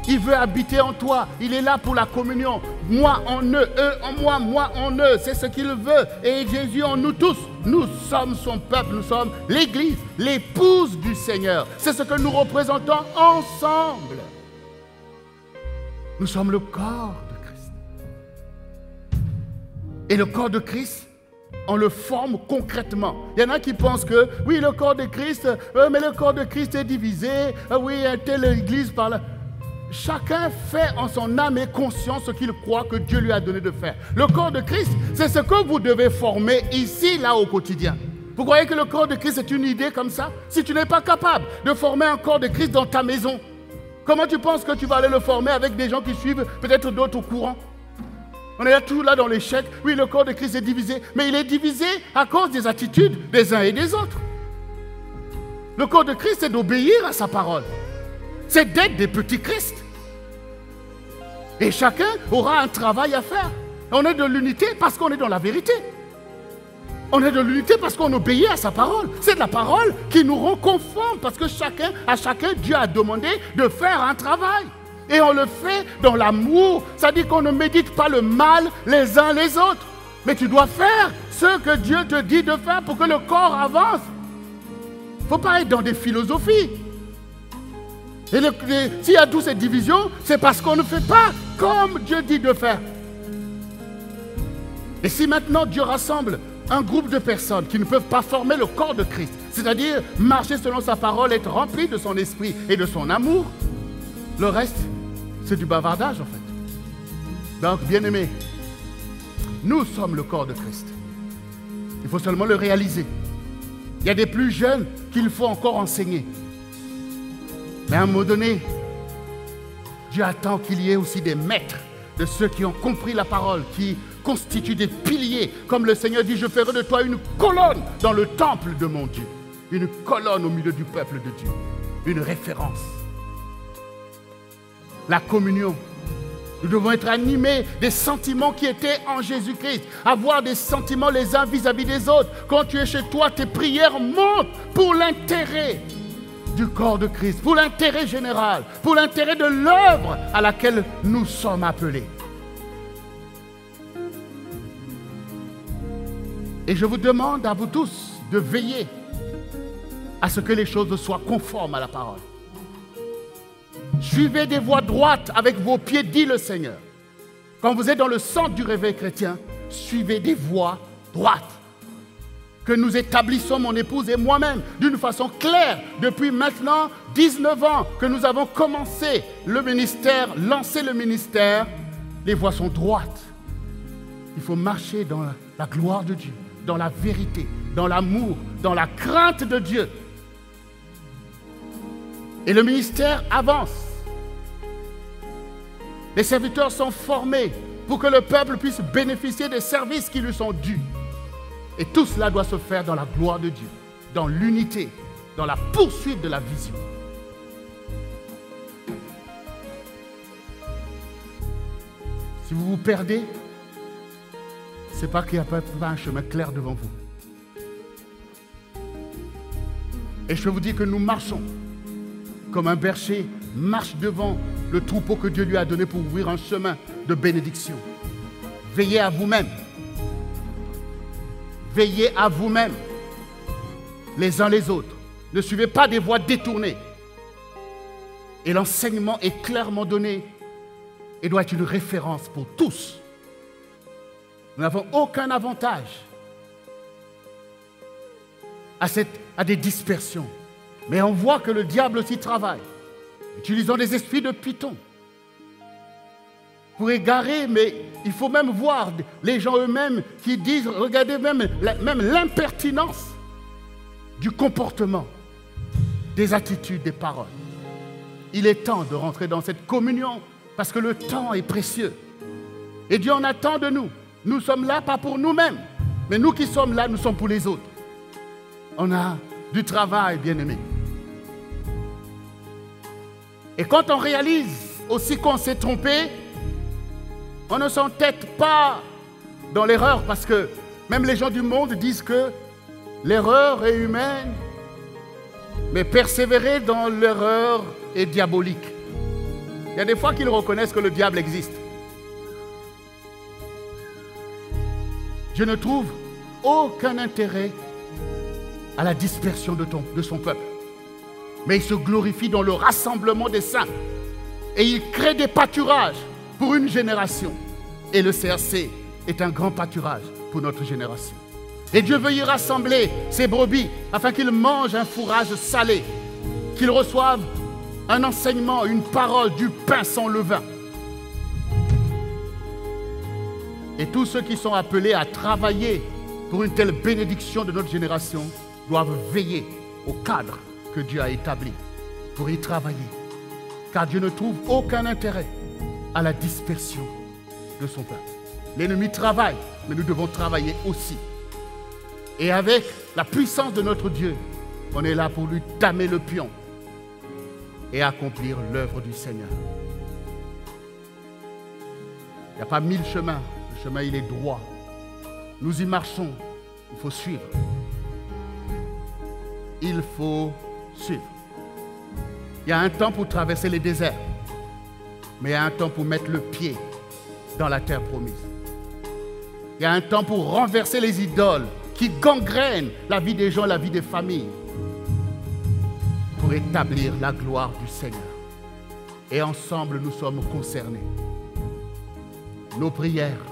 Il veut habiter en toi. Il est là pour la communion. Moi en eux, eux en moi, moi en eux. C'est ce qu'il veut. Et Jésus en nous tous. Nous sommes son peuple. Nous sommes l'Église, l'épouse du Seigneur. C'est ce que nous représentons ensemble. Nous sommes le corps de Christ. Et le corps de Christ, on le forme concrètement. Il y en a qui pensent que, oui, le corps de Christ, mais le corps de Christ est divisé. Oui, telle Église par là. Chacun fait en son âme et conscience ce qu'il croit que Dieu lui a donné de faire. Le corps de Christ, c'est ce que vous devez former ici, là, au quotidien. Vous croyez que le corps de Christ est une idée comme ça? Si tu n'es pas capable de former un corps de Christ dans ta maison, comment tu penses que tu vas aller le former avec des gens qui suivent peut-être d'autres courants? On est là tout là dans l'échec. Oui, le corps de Christ est divisé, mais il est divisé à cause des attitudes des uns et des autres. Le corps de Christ, c'est d'obéir à sa parole. c'est d'être des petits Christ. Et chacun aura un travail à faire. On est de l'unité parce qu'on est dans la vérité. On est de l'unité parce qu'on obéit à sa parole. C'est de la parole qui nous rend conformes parce que à chacun, Dieu a demandé de faire un travail. Et on le fait dans l'amour. Ça dit qu'on ne médite pas le mal les uns les autres. Mais tu dois faire ce que Dieu te dit de faire pour que le corps avance. Il ne faut pas être dans des philosophies. Et s'il y a toutes ces divisions, c'est parce qu'on ne fait pas comme Dieu dit de faire. Et si maintenant Dieu rassemble un groupe de personnes qui ne peuvent pas former le corps de Christ, c'est-à-dire marcher selon sa parole, être rempli de son esprit et de son amour, le reste, c'est du bavardage en fait. Donc, bien-aimés, nous sommes le corps de Christ. Il faut seulement le réaliser. Il y a des plus jeunes qu'il faut encore enseigner. Mais à un moment donné, Dieu attend qu'il y ait aussi des maîtres de ceux qui ont compris la parole, qui constituent des piliers. Comme le Seigneur dit, je ferai de toi une colonne dans le temple de mon Dieu. Une colonne au milieu du peuple de Dieu. Une référence. La communion. Nous devons être animés des sentiments qui étaient en Jésus-Christ. Avoir des sentiments les uns vis-à-vis des autres. Quand tu es chez toi, tes prières montent pour l'intérêt du corps de Christ, pour l'intérêt général, pour l'intérêt de l'œuvre à laquelle nous sommes appelés. Et je vous demande à vous tous de veiller à ce que les choses soient conformes à la parole. Suivez des voies droites avec vos pieds, dit le Seigneur. Quand vous êtes dans le centre du réveil chrétien, suivez des voies droites que nous établissons, mon épouse et moi-même, d'une façon claire, depuis maintenant 19 ans que nous avons commencé le ministère, lancé le ministère. Les voies sont droites. Il faut marcher dans la gloire de Dieu, dans la vérité, dans l'amour, dans la crainte de Dieu. Et le ministère avance. Les serviteurs sont formés pour que le peuple puisse bénéficier des services qui lui sont dus. Et tout cela doit se faire dans la gloire de Dieu, dans l'unité, dans la poursuite de la vision. Si vous vous perdez, ce n'est pas qu'il n'y a pas un chemin clair devant vous. Et je vous dis que nous marchons comme un berger marche devant le troupeau que Dieu lui a donné pour ouvrir un chemin de bénédiction. Veillez à vous-même. Veillez à vous-même, les uns les autres. Ne suivez pas des voies détournées. Et l'enseignement est clairement donné et doit être une référence pour tous. Nous n'avons aucun avantage à des dispersions. Mais on voit que le diable aussi travaille, utilisant des esprits de python pour égarer, mais il faut même voir les gens eux-mêmes qui disent, regardez même l'impertinence du comportement, des attitudes, des paroles. Il est temps de rentrer dans cette communion parce que le temps est précieux. Et Dieu en attend de nous. Nous sommes là pas pour nous-mêmes, mais nous qui sommes là, nous sommes pour les autres. On a du travail, bien-aimés. Et quand on réalise aussi qu'on s'est trompé, on ne s'entête pas dans l'erreur parce que même les gens du monde disent que l'erreur est humaine, mais persévérer dans l'erreur est diabolique. Il y a des fois qu'ils reconnaissent que le diable existe. Je ne trouve aucun intérêt à la dispersion de son peuple. Mais il se glorifie dans le rassemblement des saints. Et il crée des pâturages pour une génération. Et le CRC est un grand pâturage pour notre génération. Et Dieu veut y rassembler ses brebis afin qu'ils mangent un fourrage salé, qu'ils reçoivent un enseignement, une parole, du pain sans levain. Et tous ceux qui sont appelés à travailler pour une telle bénédiction de notre génération doivent veiller au cadre que Dieu a établi pour y travailler. Car Dieu ne trouve aucun intérêt à la dispersion de son peuple. L'ennemi travaille, mais nous devons travailler aussi. Et avec la puissance de notre Dieu, on est là pour lui tamer le pion. et accomplir l'œuvre du Seigneur. Il n'y a pas 1000 chemins. Le chemin, il est droit. Nous y marchons. Il faut suivre. Il faut suivre. Il y a un temps pour traverser les déserts. Mais il y a un temps pour mettre le pied dans la terre promise. Il y a un temps pour renverser les idoles qui gangrènent la vie des gens, la vie des familles, pour établir la gloire du Seigneur. Et ensemble, nous sommes concernés. Nos prières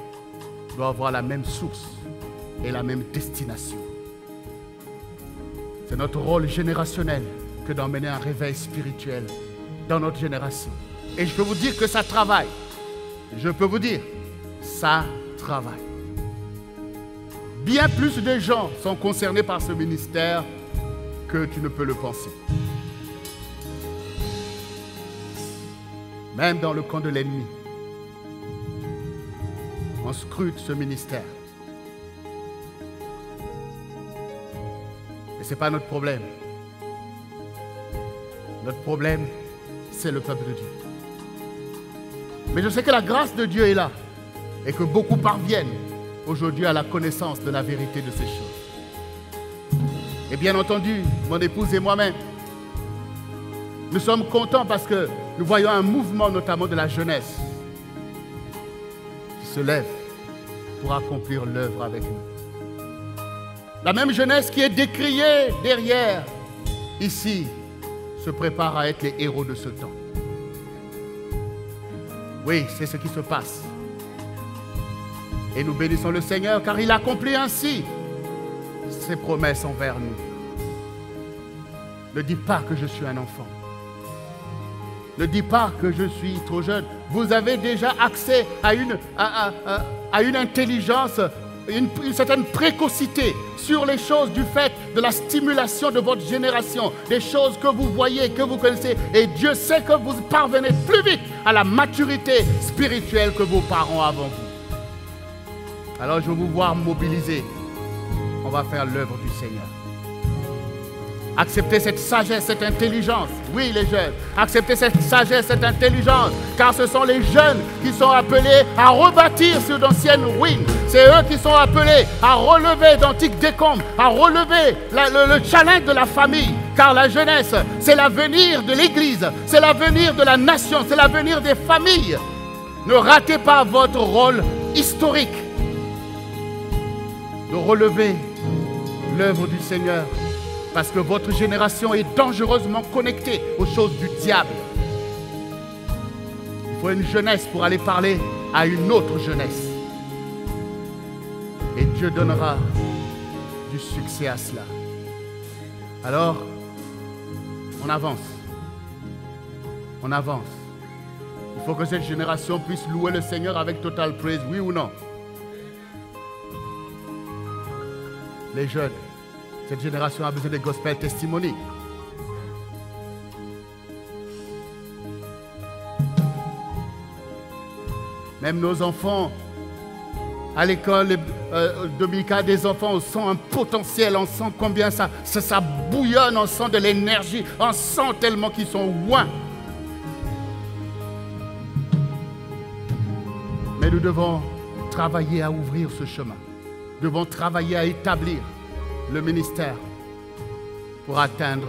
doivent avoir la même source et la même destination. C'est notre rôle générationnel que d'emmener un réveil spirituel dans notre génération. Et je peux vous dire que ça travaille. Je peux vous dire, ça travaille. Bien plus de gens sont concernés par ce ministère que tu ne peux le penser. Même dans le camp de l'ennemi, on scrute ce ministère. Et ce n'est pas notre problème. Notre problème, c'est le peuple de Dieu. Mais je sais que la grâce de Dieu est là et que beaucoup parviennent aujourd'hui à la connaissance de la vérité de ces choses. Et bien entendu, mon épouse et moi-même, nous sommes contents parce que nous voyons un mouvement, notamment de la jeunesse, qui se lève pour accomplir l'œuvre avec nous. La même jeunesse qui est décriée derrière, ici, se prépare à être les héros de ce temps. Oui, c'est ce qui se passe. Et nous bénissons le Seigneur car il accomplit ainsi ses promesses envers nous. Ne dis pas que je suis un enfant. Ne dis pas que je suis trop jeune. Vous avez déjà accès à une intelligence, une certaine précocité sur les choses du fait de la stimulation de votre génération, des choses que vous voyez, que vous connaissez. Et Dieu sait que vous parvenez plus vite à la maturité spirituelle que vos parents avant vous. Alors je veux vous voir mobiliser. On va faire l'œuvre du Seigneur. Acceptez cette sagesse, cette intelligence. Oui, les jeunes. Acceptez cette sagesse, cette intelligence. Car ce sont les jeunes qui sont appelés à rebâtir sur d'anciennes ruines. C'est eux qui sont appelés à relever d'antiques décombres, à relever le challenge de la famille. Car la jeunesse, c'est l'avenir de l'Église. C'est l'avenir de la nation. C'est l'avenir des familles. Ne ratez pas votre rôle historique de relever l'œuvre du Seigneur. Parce que votre génération est dangereusement connectée aux choses du diable. Il faut une jeunesse pour aller parler à une autre jeunesse. Et Dieu donnera du succès à cela. Alors, on avance. On avance. Il faut que cette génération puisse louer le Seigneur avec total praise, oui ou non? Les jeunes. Cette génération a besoin de gospel testimony. Même nos enfants, à l'école dominicale des enfants, on sent un potentiel, on sent combien ça bouillonne, on sent de l'énergie, on sent tellement qu'ils sont loin. Mais nous devons travailler à ouvrir ce chemin. Nous devons travailler à établir le ministère pour atteindre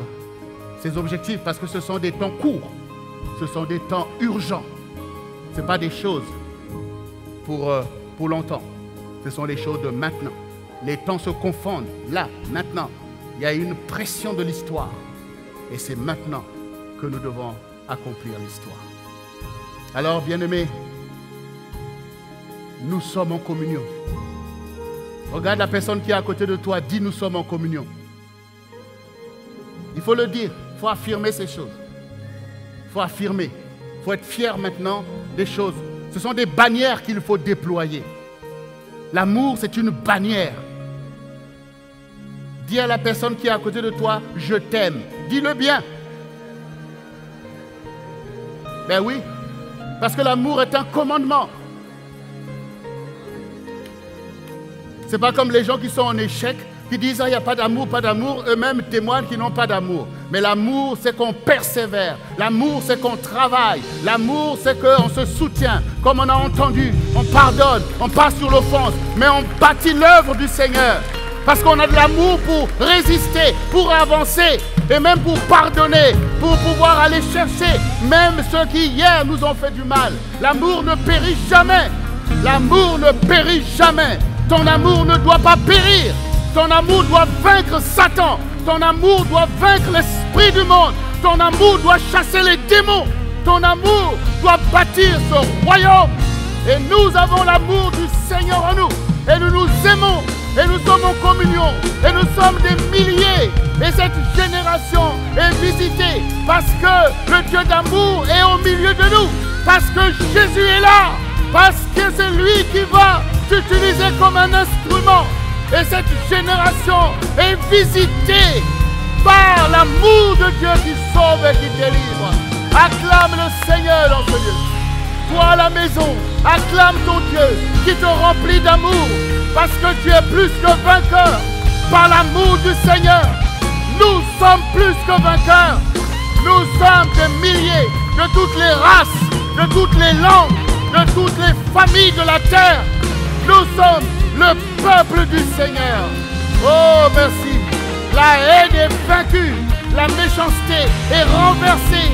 ses objectifs parce que ce sont des temps courts, ce sont des temps urgents. Ce n'est pas des choses pour longtemps, ce sont les choses de maintenant. Les temps se confondent, là, maintenant. Il y a une pression de l'histoire et c'est maintenant que nous devons accomplir l'histoire. Alors, bien-aimés, nous sommes en communion. Regarde la personne qui est à côté de toi, dis nous sommes en communion. Il faut le dire, il faut affirmer ces choses. Il faut affirmer, il faut être fier maintenant des choses. Ce sont des bannières qu'il faut déployer. L'amour, c'est une bannière. Dis à la personne qui est à côté de toi, je t'aime. Dis-le bien. Ben oui, parce que l'amour est un commandement. Ce n'est pas comme les gens qui sont en échec. qui disent il n'y a pas d'amour, eux-mêmes témoignent qu'ils n'ont pas d'amour. Mais l'amour, c'est qu'on persévère. L'amour, c'est qu'on travaille. L'amour, c'est qu'on se soutient. Comme on a entendu, on pardonne, on passe sur l'offense, mais on bâtit l'œuvre du Seigneur. Parce qu'on a de l'amour pour résister, pour avancer, et même pour pardonner, pour pouvoir aller chercher même ceux qui hier nous ont fait du mal. L'amour ne périt jamais. L'amour ne périt jamais. Ton amour ne doit pas périr. Ton amour doit vaincre Satan. Ton amour doit vaincre l'esprit du monde. Ton amour doit chasser les démons. Ton amour doit bâtir ce royaume. Et nous avons l'amour du Seigneur en nous. Et nous nous aimons. Et nous sommes en communion. Et nous sommes des milliers. Et cette génération est visitée parce que le Dieu d'amour est au milieu de nous. Parce que Jésus est là. Parce que c'est lui qui va t'utiliser comme un instrument. Et cette génération est visitée par l'amour de Dieu qui sauve et qui délivre. Acclame le Seigneur dans ce lieu. Toi à la maison, acclame ton Dieu qui te remplit d'amour. Parce que tu es plus que vainqueur par l'amour du Seigneur. Nous sommes plus que vainqueurs. Nous sommes des milliers de toutes les races, de toutes les langues, de toutes les familles de la terre. Nous sommes le peuple du Seigneur. Oh, merci. La haine est vaincue. La méchanceté est renversée.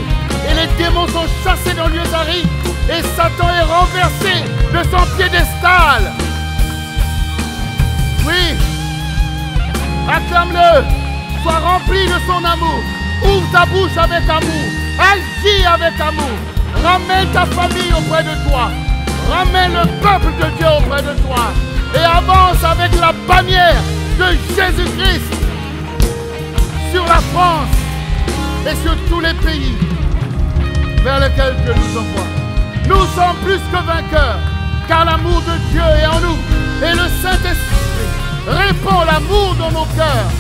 Et les démons sont chassés dans lieux arides. Et Satan est renversé de son piédestal. Oui. Acclame-le. Sois rempli de son amour. Ouvre ta bouche avec amour. Agis avec amour. Ramène ta famille auprès de toi. Ramène le peuple de Dieu auprès de toi. Et avance avec la bannière de Jésus-Christ sur la France et sur tous les pays vers lesquels Dieu nous envoie. Nous sommes plus que vainqueurs, car l'amour de Dieu est en nous. Et le Saint-Esprit répand l'amour dans nos cœurs.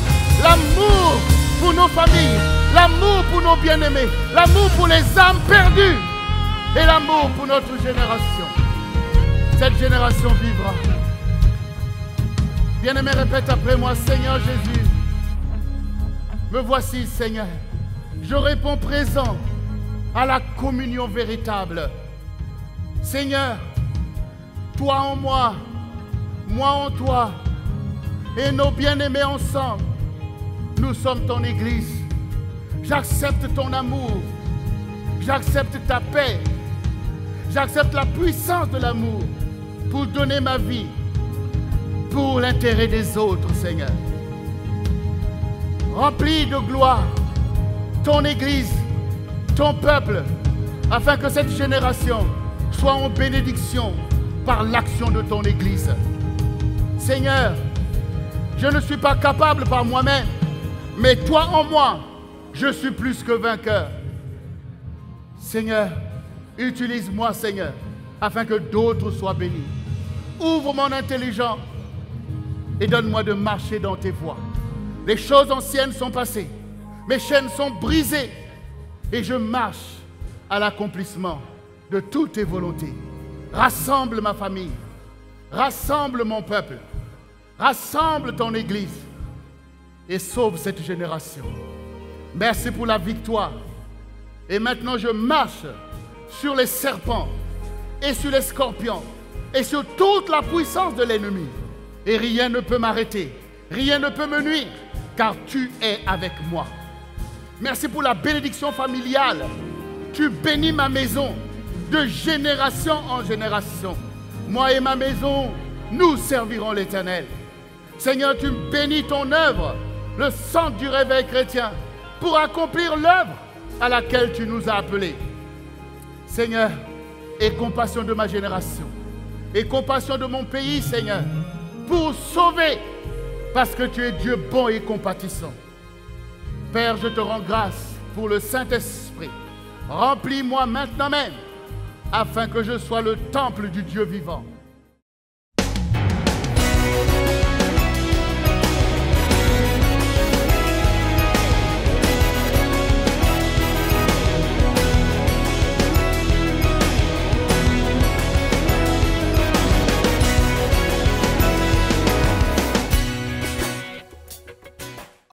L'amour pour nos familles, l'amour pour nos bien-aimés, l'amour pour les âmes perdues et l'amour pour notre génération. Cette génération vivra. Bien-aimé, répète après moi, Seigneur Jésus, me voici, Seigneur. Je réponds présent à la communion véritable. Seigneur, toi en moi en toi, et nos bien-aimés ensemble, nous sommes ton Église. J'accepte ton amour, j'accepte ta paix, j'accepte la puissance de l'amour pour donner ma vie pour l'intérêt des autres, Seigneur. Remplis de gloire ton Église, ton peuple, afin que cette génération soit en bénédiction par l'action de ton Église. Seigneur, je ne suis pas capable par moi-même, mais toi en moi, je suis plus que vainqueur. Seigneur, utilise-moi, Seigneur, afin que d'autres soient bénis. Ouvre mon intelligence et donne-moi de marcher dans tes voies. Les choses anciennes sont passées, mes chaînes sont brisées et je marche à l'accomplissement de toutes tes volontés. Rassemble ma famille, rassemble mon peuple, rassemble ton Église et sauve cette génération. Merci pour la victoire. Et maintenant je marche sur les serpents et sur les scorpions et sur toute la puissance de l'ennemi. Et rien ne peut m'arrêter, rien ne peut me nuire, car tu es avec moi. Merci pour la bénédiction familiale. Tu bénis ma maison de génération en génération. Moi et ma maison, nous servirons l'Éternel. Seigneur, tu bénis ton œuvre, le centre du réveil chrétien, pour accomplir l'œuvre à laquelle tu nous as appelés. Seigneur, aie compassion de ma génération, aie compassion de mon pays, Seigneur, pour sauver, parce que tu es Dieu bon et compatissant. Père, je te rends grâce pour le Saint-Esprit. Remplis-moi maintenant même, afin que je sois le temple du Dieu vivant.